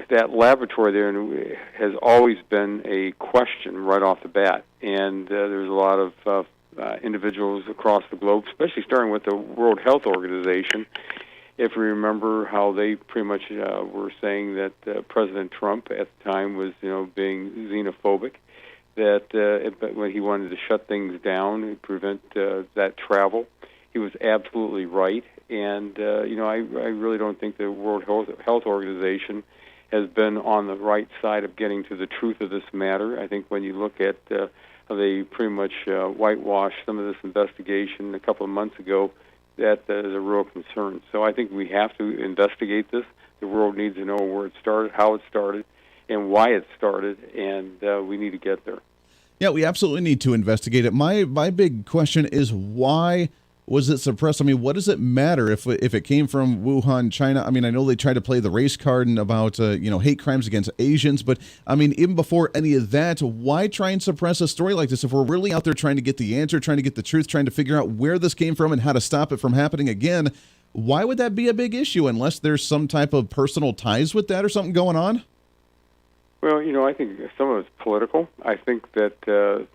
that laboratory there has always been a question right off the bat. And there's a lot of individuals across the globe, especially starting with the World Health Organization. If we remember how they pretty much were saying that President Trump at the time was, being xenophobic, that when he wanted to shut things down and prevent that travel, he was absolutely right. And, I really don't think the World Health Organization has been on the right side of getting to the truth of this matter. I think when you look at how they pretty much whitewashed some of this investigation a couple of months ago, that is a real concern. So I think we have to investigate this. The world needs to know where it started, how it started, and why it started, and we need to get there. Yeah, we absolutely need to investigate it. My big question is, why was it suppressed? I mean, what does it matter if it came from Wuhan, China? I mean, I know they tried to play the race card and about hate crimes against Asians, but I mean, even before any of that, why try and suppress a story like this if we're really out there trying to get the answer, trying to get the truth, trying to figure out where this came from and how to stop it from happening again? Why would that be a big issue unless there's some type of personal ties with that or something going on? Well, I think some of it's political. I think that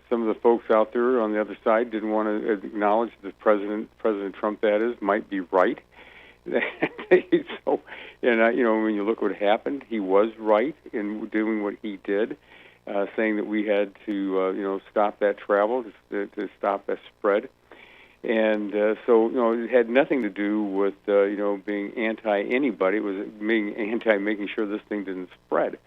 some of the folks out there on the other side didn't want to acknowledge that President Trump, that is, might be right. So, when you look what happened, he was right in doing what he did, saying that we had to, stop that travel, to stop that spread. And so, it had nothing to do with, being anti-anybody. It was being anti-making sure this thing didn't spread.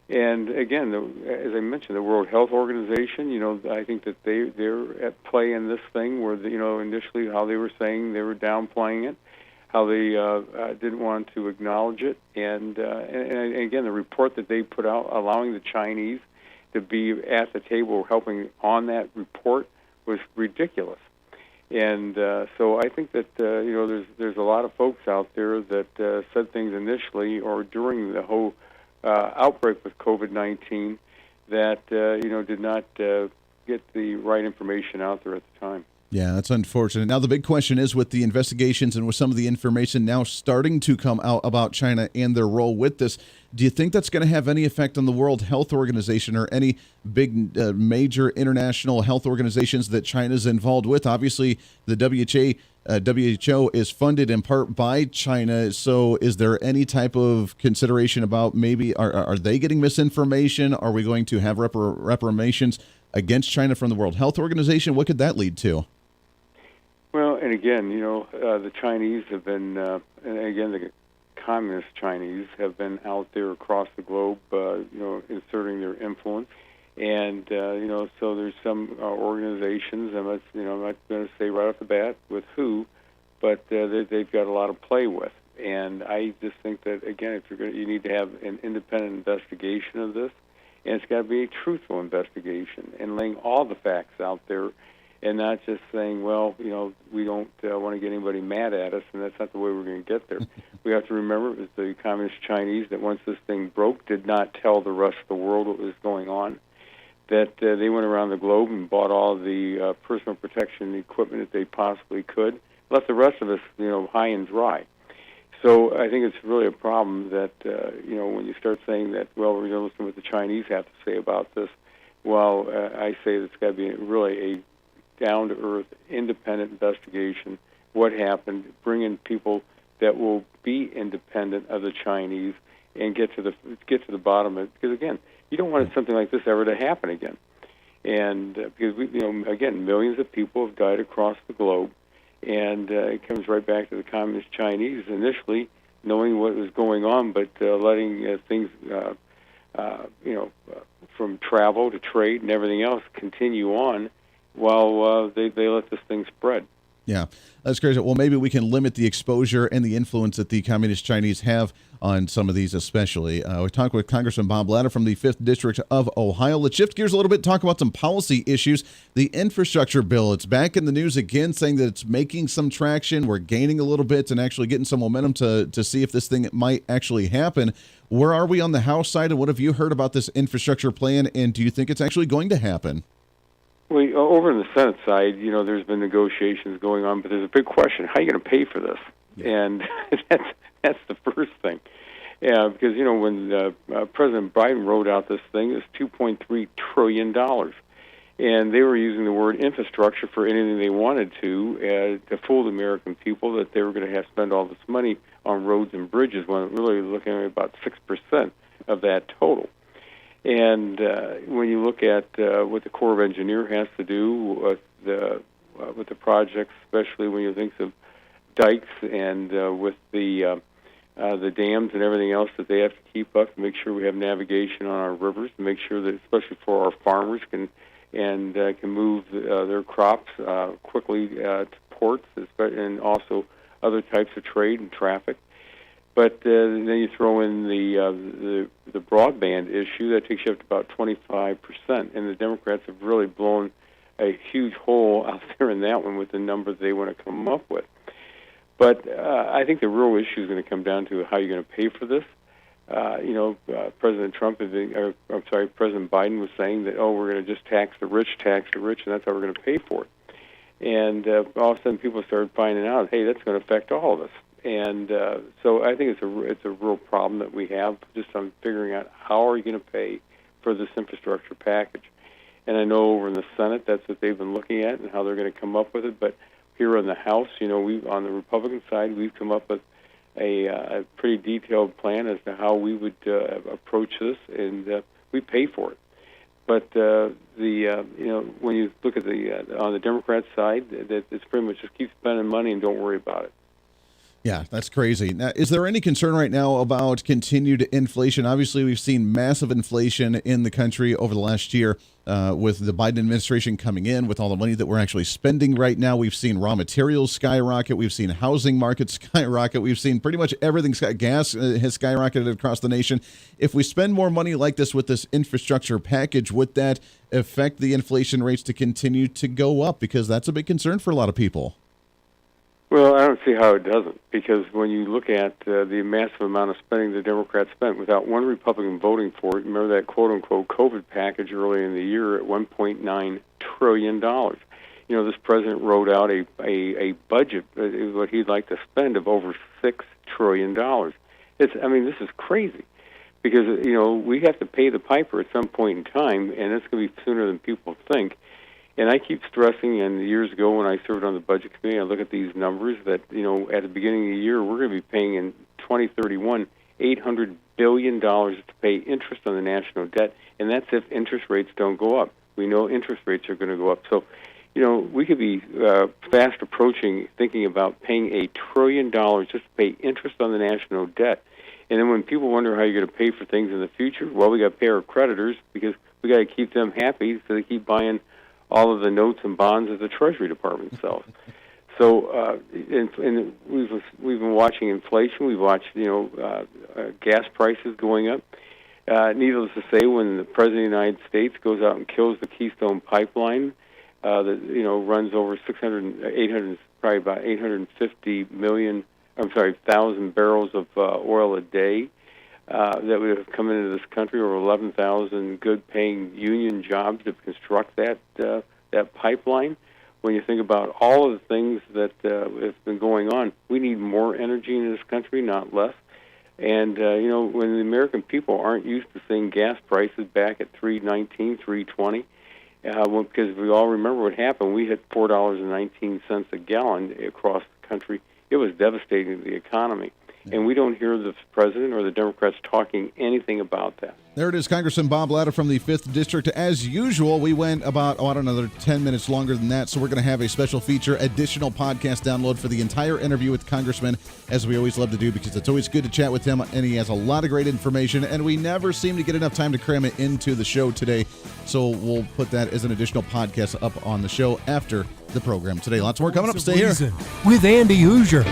And again, as I mentioned, the World Health Organization, I think that they're at play in this thing where, initially how they were saying they were downplaying it, how they didn't want to acknowledge it. And again, the report that they put out allowing the Chinese to be at the table helping on that report was ridiculous. And so I think that, there's a lot of folks out there that said things initially or during the whole outbreak with COVID-19 that, did not get the right information out there at the time. Yeah, that's unfortunate. Now, the big question is with the investigations and with some of the information now starting to come out about China and their role with this, do you think that's going to have any effect on the World Health Organization or any big major international health organizations that China's involved with? Obviously, the WHO is funded in part by China. So is there any type of consideration about maybe are they getting misinformation? Are we going to have reprimandations against China from the World Health Organization? What could that lead to? Well, and again, the Chinese have been, and again, the communist Chinese have been out there across the globe, inserting their influence. And, so there's some organizations, I'm not going to say right off the bat with who, but they've got a lot of play with. And I just think that, again, if you need to have an independent investigation of this, and it's got to be a truthful investigation and laying all the facts out there and not just saying, well, we don't want to get anybody mad at us, and that's not the way we're going to get there. We have to remember it was the communist Chinese that once this thing broke did not tell the rest of the world what was going on, that they went around the globe and bought all the personal protection equipment that they possibly could, left the rest of us, high and dry. So I think it's really a problem that, when you start saying that, well, we're going to listen to what the Chinese have to say about this, well, I say it's got to be really a down-to-earth, independent investigation. What happened? Bring in people that will be independent of the Chinese and get to the bottom of it. Because again, you don't want something like this ever to happen again. And because again, millions of people have died across the globe, and it comes right back to the communist Chinese initially knowing what was going on, but letting things, from travel to trade and everything else continue on. While they let this thing spread. Yeah, that's crazy. Well, maybe we can limit the exposure and the influence that the Communist Chinese have on some of these especially. We talked with Congressman Bob Latta from the 5th District of Ohio. Let's shift gears a little bit and talk about some policy issues. The infrastructure bill, it's back in the news again, saying that it's making some traction. We're gaining a little bit and actually getting some momentum to see if this thing might actually happen. Where are we on the House side, and what have you heard about this infrastructure plan, and do you think it's actually going to happen? Well, over on the Senate side, there's been negotiations going on, but there's a big question: how are you going to pay for this? Yeah. And that's the first thing. Yeah, because when President Biden wrote out this thing, it was $2.3 trillion, and they were using the word infrastructure for anything they wanted to fool the American people that they were going to have to spend all this money on roads and bridges, when really looking at about 6% of that total. And when you look at what the Corps of Engineers has to do with the projects, especially when you think of dikes and with the dams and everything else that they have to keep up to make sure we have navigation on our rivers, to make sure that, especially for our farmers, can move their crops quickly to ports, and also other types of trade and traffic. But then you throw in the broadband issue, that takes you up to about 25%, and the Democrats have really blown a huge hole out there in that one with the numbers they want to come up with. But I think the real issue is going to come down to how you're going to pay for this. President Biden was saying that, we're going to just tax the rich, and that's how we're going to pay for it. And all of a sudden, people started finding out, hey, that's going to affect all of us. And so I think it's a real problem that we have just on figuring out how are you going to pay for this infrastructure package. And I know over in the Senate that's what they've been looking at and how they're going to come up with it. But here in the House, we on the Republican side, we've come up with a pretty detailed plan as to how we would approach this, and we pay for it. But when you look at on the Democrat side, that it's pretty much just keep spending money and don't worry about it. Yeah, that's crazy. Now, is there any concern right now about continued inflation? Obviously, we've seen massive inflation in the country over the last year with the Biden administration coming in, with all the money that we're actually spending right now. We've seen raw materials skyrocket. We've seen housing markets skyrocket. We've seen pretty much everything. Gas has skyrocketed across the nation. If we spend more money like this with this infrastructure package, would that affect the inflation rates to continue to go up? Because that's a big concern for a lot of people. Well, I don't see how it doesn't, because when you look at the massive amount of spending the Democrats spent without one Republican voting for it, remember that quote-unquote COVID package early in the year at $1.9 trillion. This president wrote out a budget, what he'd like to spend, of over $6 trillion. This is crazy, because, we have to pay the piper at some point in time, and it's going to be sooner than people think. And I keep stressing, and years ago when I served on the Budget Committee, I look at these numbers that, at the beginning of the year, we're going to be paying in 2031 $800 billion to pay interest on the national debt, and that's if interest rates don't go up. We know interest rates are going to go up. So, we could be fast approaching thinking about paying $1 trillion just to pay interest on the national debt. And then when people wonder how you're going to pay for things in the future, well, we got to pay our creditors, because we got to keep them happy so they keep buying all of the notes and bonds that the Treasury Department sells. So, and we've been watching inflation. We've watched, gas prices going up. Needless to say, when the President of the United States goes out and kills the Keystone Pipeline, that runs over 850,000 barrels of oil a day, that would have come into this country, over 11,000 good-paying union jobs to construct that pipeline. When you think about all of the things that have been going on, we need more energy in this country, not less. And when the American people aren't used to seeing gas prices back at $3.19, $3.20, because we all remember what happened. We hit $4.19 a gallon across the country. It was devastating to the economy. And we don't hear the president or the Democrats talking anything about that. There it is, Congressman Bob Latta from the 5th District. As usual, we went about, another 10 minutes longer than that, so we're going to have a special feature, additional podcast download for the entire interview with Congressman, as we always love to do, because it's always good to chat with him, and he has a lot of great information, and we never seem to get enough time to cram it into the show today, so we'll put that as an additional podcast up on the show after the program today. Lots more coming up. Stay here. With Andy Hooser.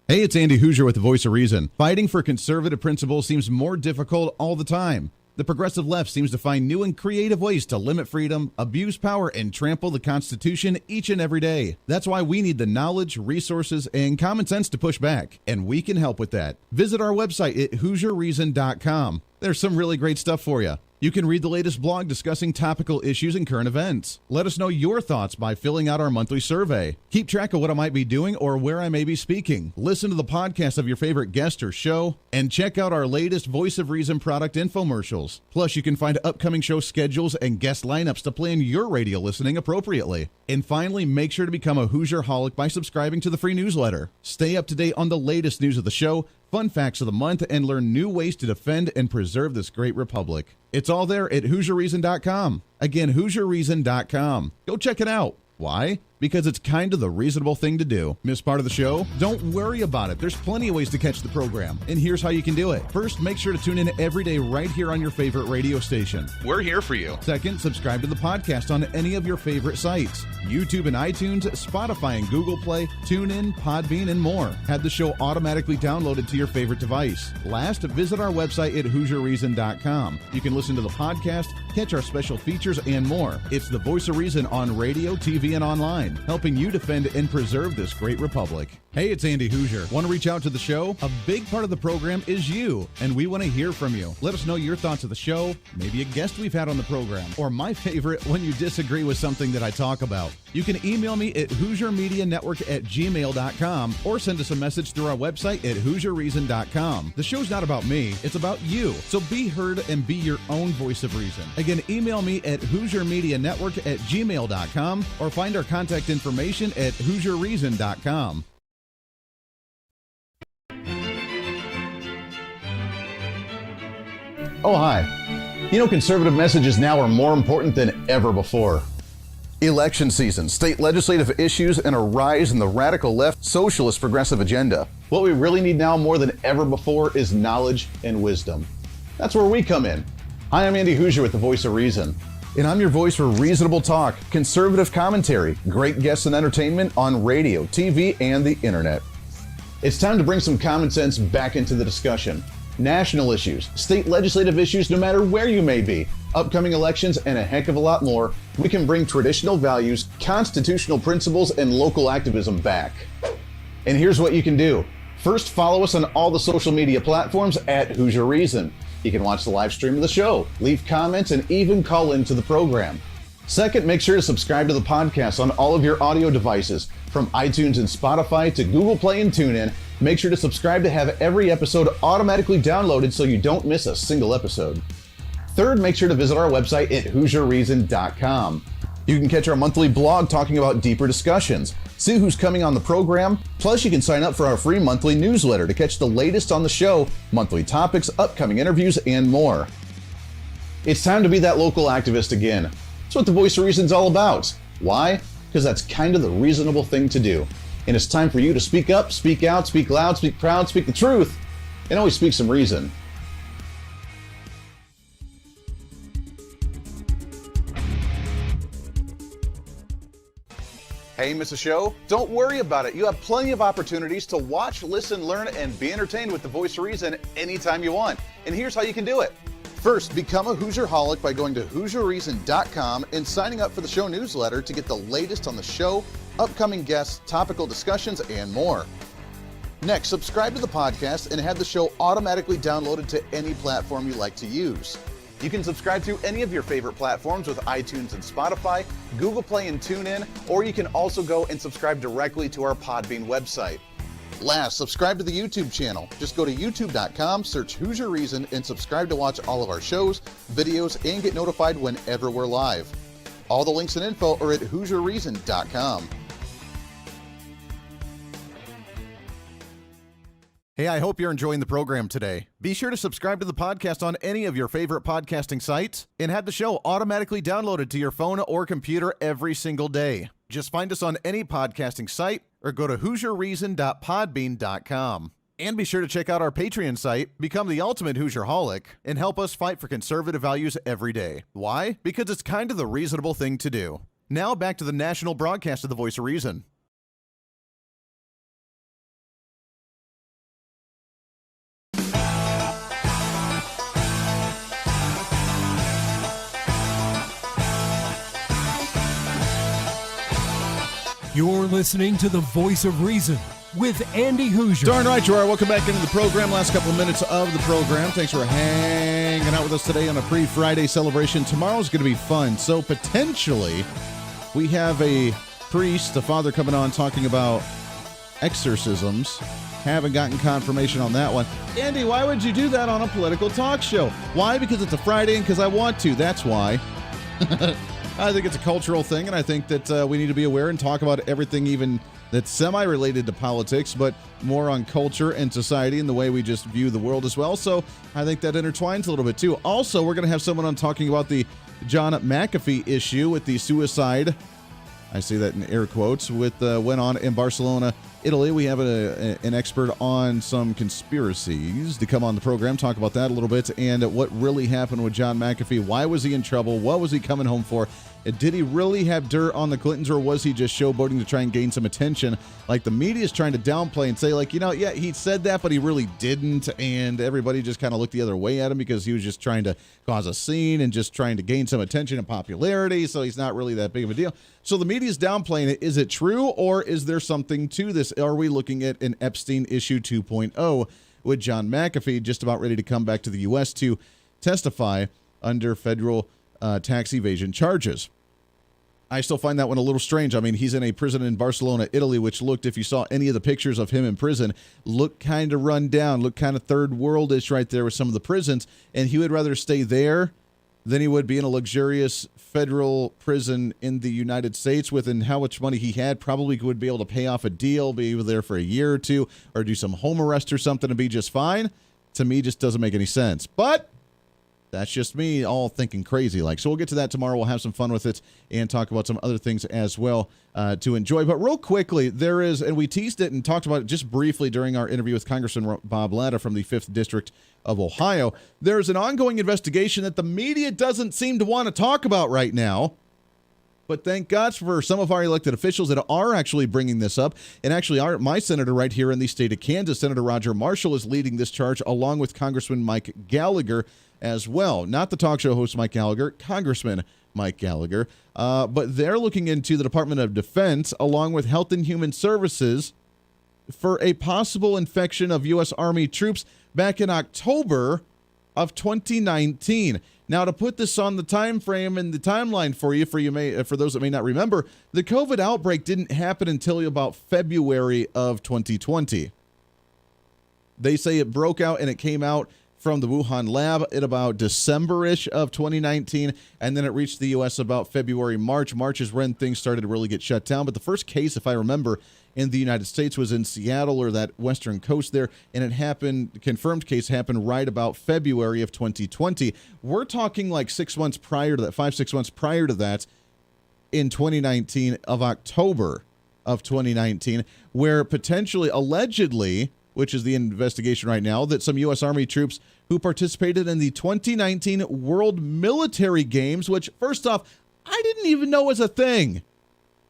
Hey, it's Andy Hooser with the Voice of Reason. Fighting for conservative principles seems more difficult all the time. The progressive left seems to find new and creative ways to limit freedom, abuse power, and trample the Constitution each and every day. That's why we need the knowledge, resources, and common sense to push back, and we can help with that. Visit our website at HooserReason.com. There's some really great stuff for you. You can read the latest blog discussing topical issues and current events. Let us know your thoughts by filling out our monthly survey. Keep track of what I might be doing or where I may be speaking. Listen to the podcast of your favorite guest or show, and check out our latest Voice of Reason product infomercials. Plus, you can find upcoming show schedules and guest lineups to plan your radio listening appropriately. And finally, make sure to become a Hoosier-holic by subscribing to the free newsletter. Stay up to date on the latest news of the show, fun facts of the month, and learn new ways to defend and preserve this great republic. It's all there at HooserReason.com. Again, HooserReason.com. Go check it out. Why? Because it's kind of the reasonable thing to do. Miss part of the show? Don't worry about it. There's plenty of ways to catch the program, and here's how you can do it. First, make sure to tune in every day right here on your favorite radio station. We're here for you. Second, subscribe to the podcast on any of your favorite sites. YouTube and iTunes, Spotify and Google Play, TuneIn, Podbean, and more. Have the show automatically downloaded to your favorite device. Last, visit our website at HooserReason.com. You can listen to the podcast, catch our special features, and more. It's the Voice of Reason on radio, TV, and online, helping you defend and preserve this great republic. Hey, it's Andy Hooser. Want to reach out to the show? A big part of the program is you, and we want to hear from you. Let us know your thoughts of the show, maybe a guest we've had on the program, or my favorite, when you disagree with something that I talk about. You can email me at HooserMediaNetwork@gmail.com or send us a message through our website at HooserReason.com. The show's not about me, it's about you. So be heard and be your own voice of reason. Again, email me at HooserMediaNetwork@gmail.com or find our contact information at HooserReason.com. Oh, hi. You know, conservative messages now are more important than ever before. Election season, state legislative issues, and a rise in the radical left socialist progressive agenda. What we really need now more than ever before is knowledge and wisdom. That's where we come in. Hi, I'm Andy Hooser with the Voice of Reason, and I'm your voice for reasonable talk, conservative commentary, great guests and entertainment on radio, TV, and the internet. It's time to bring some common sense back into the discussion. National issues, state legislative issues, no matter where you may be, upcoming elections, and a heck of a lot more, we can bring traditional values, constitutional principles, and local activism back. And here's what you can do. First, follow us on all the social media platforms at Hooser Reason. You can watch the live stream of the show, leave comments, and even call into the program. Second, make sure to subscribe to the podcast on all of your audio devices, from iTunes and Spotify to Google Play and TuneIn. Make sure to subscribe to have every episode automatically downloaded so you don't miss a single episode. Third, make sure to visit our website at HooserReason.com. You can catch our monthly blog talking about deeper discussions, see who's coming on the program, plus you can sign up for our free monthly newsletter to catch the latest on the show, monthly topics, upcoming interviews, and more. It's time to be that local activist again. That's what the Voice of Reason's all about. Why? Because that's kind of the reasonable thing to do. And it's time for you to speak up, speak out, speak loud, speak proud, speak the truth, and always speak some reason. Hey, miss a show? Don't worry about it. You have plenty of opportunities to watch, listen, learn, and be entertained with the Voice of Reason anytime you want. And here's how you can do it. First, become a Hooserholic by going to HooserReason.com and signing up for the show newsletter to get the latest on the show, upcoming guests, topical discussions, and more. Next, subscribe to the podcast and have the show automatically downloaded to any platform you like to use. You can subscribe through any of your favorite platforms with iTunes and Spotify, Google Play and TuneIn, or you can also go and subscribe directly to our Podbean website. Last, subscribe to the YouTube channel. Just go to youtube.com, search Hooser Reason, and subscribe to watch all of our shows, videos, and get notified whenever we're live. All the links and info are at HooserReason.com. Hey, I hope you're enjoying the program today. Be sure to subscribe to the podcast on any of your favorite podcasting sites and have the show automatically downloaded to your phone or computer every single day. Just find us on any podcasting site or go to HooserReason.podbean.com. And be sure to check out our Patreon site, become the ultimate Hooserholic, and help us fight for conservative values every day. Why? Because it's kind of the reasonable thing to do. Now back to the national broadcast of the Voice of Reason. You're listening to the Voice of Reason with Andy Hooser. Darn right you are. Welcome back into the program. Last couple of minutes of the program. Thanks for hanging out with us today on a pre-Friday celebration. Tomorrow's going to be fun. So potentially we have a priest, a father coming on talking about exorcisms. Haven't gotten confirmation on that one. Andy, why would you do that on a political talk show? Why? Because it's a Friday and because I want to. That's why. I think it's a cultural thing, and I think that we need to be aware and talk about everything even that's semi-related to politics, but more on culture and society and the way we just view the world as well. So I think that intertwines a little bit, too. Also, we're going to have someone on talking about the John McAfee issue with the suicide, I say that in air quotes, with went on in Barcelona, Italy. We have an expert on some conspiracies to come on the program, talk about that a little bit, and what really happened with John McAfee. Why was he in trouble? What was he coming home for? Did he really have dirt on the Clintons, or was he just showboating to try and gain some attention? Like the media is trying to downplay and say, like, you know, yeah, he said that, but he really didn't. And everybody just kind of looked the other way at him because he was just trying to cause a scene and just trying to gain some attention and popularity. So he's not really that big of a deal. So the media is downplaying it. Is it true, or is there something to this? Are we looking at an Epstein issue 2.0 with John McAfee just about ready to come back to the U.S. to testify under federal tax evasion charges? I still find that one a little strange. I mean, he's in a prison in Barcelona, Italy, which looked, if you saw any of the pictures of him in prison, looked kind of run down, looked kind of third world-ish right there with some of the prisons, and he would rather stay there than he would be in a luxurious federal prison in the United States with, and how much money he had, probably would be able to pay off a deal, be there for a year or two, or do some home arrest or something and be just fine. To me, just doesn't make any sense. But That's just me all thinking crazy like. So we'll get to that tomorrow. We'll have some fun with it and talk about some other things as well to enjoy. But real quickly, there is, and we teased it and talked about it just briefly during our interview with Congressman Bob Latta from the 5th District of Ohio. There's an ongoing investigation that the media doesn't seem to want to talk about right now. But thank God for some of our elected officials that are actually bringing this up. And actually, my senator right here in the state of Kansas, Senator Roger Marshall, is leading this charge along with Congressman Mike Gallagher as well. Not the talk show host Mike Gallagher, Congressman Mike Gallagher. But they're looking into the Department of Defense along with Health and Human Services for a possible infection of U.S. Army troops back in October of 2019. Now, to put this on the time frame and the timeline for you, for those that may not remember, the COVID outbreak didn't happen until about February of 2020. They say it broke out and it came out from the Wuhan lab in about December-ish of 2019, and then it reached the U.S. about February, March. March is when things started to really get shut down. But the first case, if I remember, in the United States was in Seattle or that western coast there, and it happened, confirmed case happened right about February of 2020. We're talking like 6 months prior to that, 5-6 months prior to that, in 2019 of October of 2019, where potentially, allegedly, which is the investigation right now, that some U.S. Army troops who participated in the 2019 World Military Games, which, first off, I didn't even know was a thing.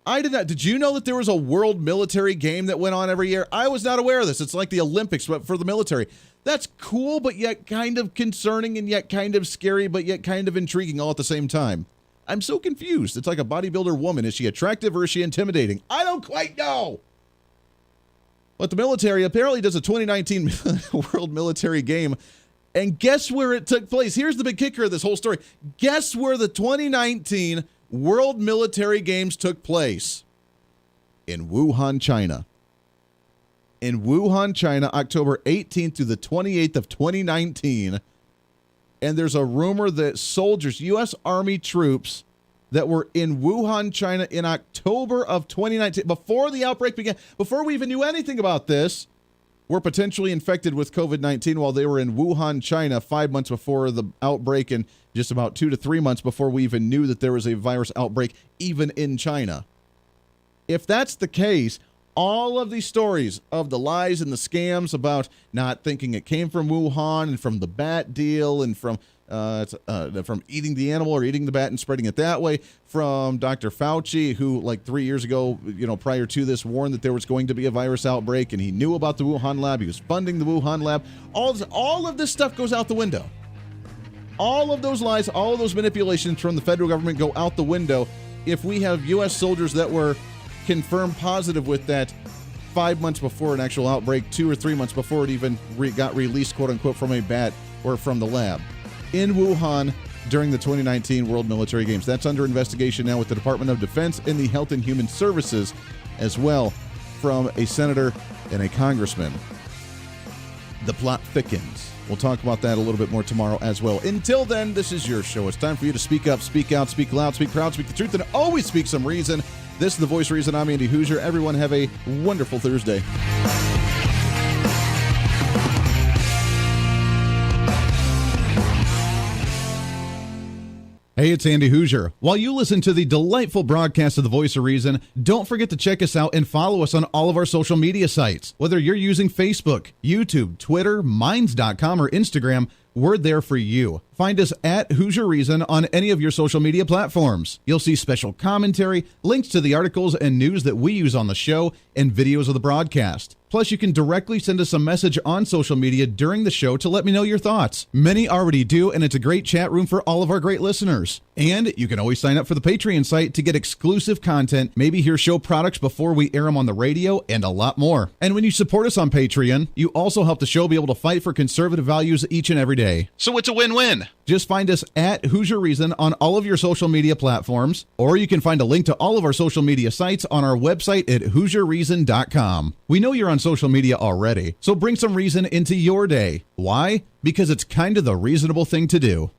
I did not. Did you know that there was a World Military Game that went on every year? I was not aware of this. It's like the Olympics, but for the military. That's cool, but yet kind of concerning, and yet kind of scary, but yet kind of intriguing all at the same time. I'm so confused. It's like a bodybuilder woman. Is she attractive or is she intimidating? I don't quite know. But the military apparently does a 2019 World Military Game. And guess where it took place? Here's the big kicker of this whole story. Guess where the 2019 World Military Games took place? In Wuhan, China. In Wuhan, China, October 18th through the 28th of 2019. And there's a rumor that soldiers, U.S. Army troops that were in Wuhan, China in October of 2019, before the outbreak began, before we even knew anything about this, were potentially infected with COVID-19 while they were in Wuhan, China 5 months before the outbreak and just about 2 to 3 months before we even knew that there was a virus outbreak even in China. If that's the case, all of these stories of the lies and the scams about not thinking it came from Wuhan and from the bat deal and from eating the animal or eating the bat and spreading it that way, from Dr. Fauci, who like 3 years ago, prior to this, warned that there was going to be a virus outbreak, and he knew about the Wuhan lab. He was funding the Wuhan lab. All of this stuff goes out the window. All of those lies, all of those manipulations from the federal government go out the window if we have U.S. soldiers that were confirmed positive with that 5 months before an actual outbreak, 2 or 3 months before it even got released, quote unquote, from a bat or from the lab in Wuhan during the 2019 World Military Games. That's under investigation now with the Department of Defense and the Health and Human Services as well, from a senator and a congressman. The plot thickens. We'll talk about that a little bit more tomorrow as well. Until then, this is your show. It's time for you to speak up, speak out, speak loud, speak proud, speak the truth, and always speak some reason. This is The Voice of Reason. I'm Andy Hooser. Everyone have a wonderful Thursday. Hey, it's Andy Hooser. While you listen to the delightful broadcast of The Voice of Reason, don't forget to check us out and follow us on all of our social media sites. Whether you're using Facebook, YouTube, Twitter, Minds.com, or Instagram, we're there for you. Find us at Hooser Reason on any of your social media platforms. You'll see special commentary, links to the articles and news that we use on the show, and videos of the broadcast. Plus, you can directly send us a message on social media during the show to let me know your thoughts. Many already do, and it's a great chat room for all of our great listeners. And you can always sign up for the Patreon site to get exclusive content, maybe hear show products before we air them on the radio, and a lot more. And when you support us on Patreon, you also help the show be able to fight for conservative values each and every day. So it's a win-win. Just find us at Hooser Reason on all of your social media platforms, or you can find a link to all of our social media sites on our website at HooserReason.com. We know you're on social media already, so bring some reason into your day. Why? Because it's kind of the reasonable thing to do.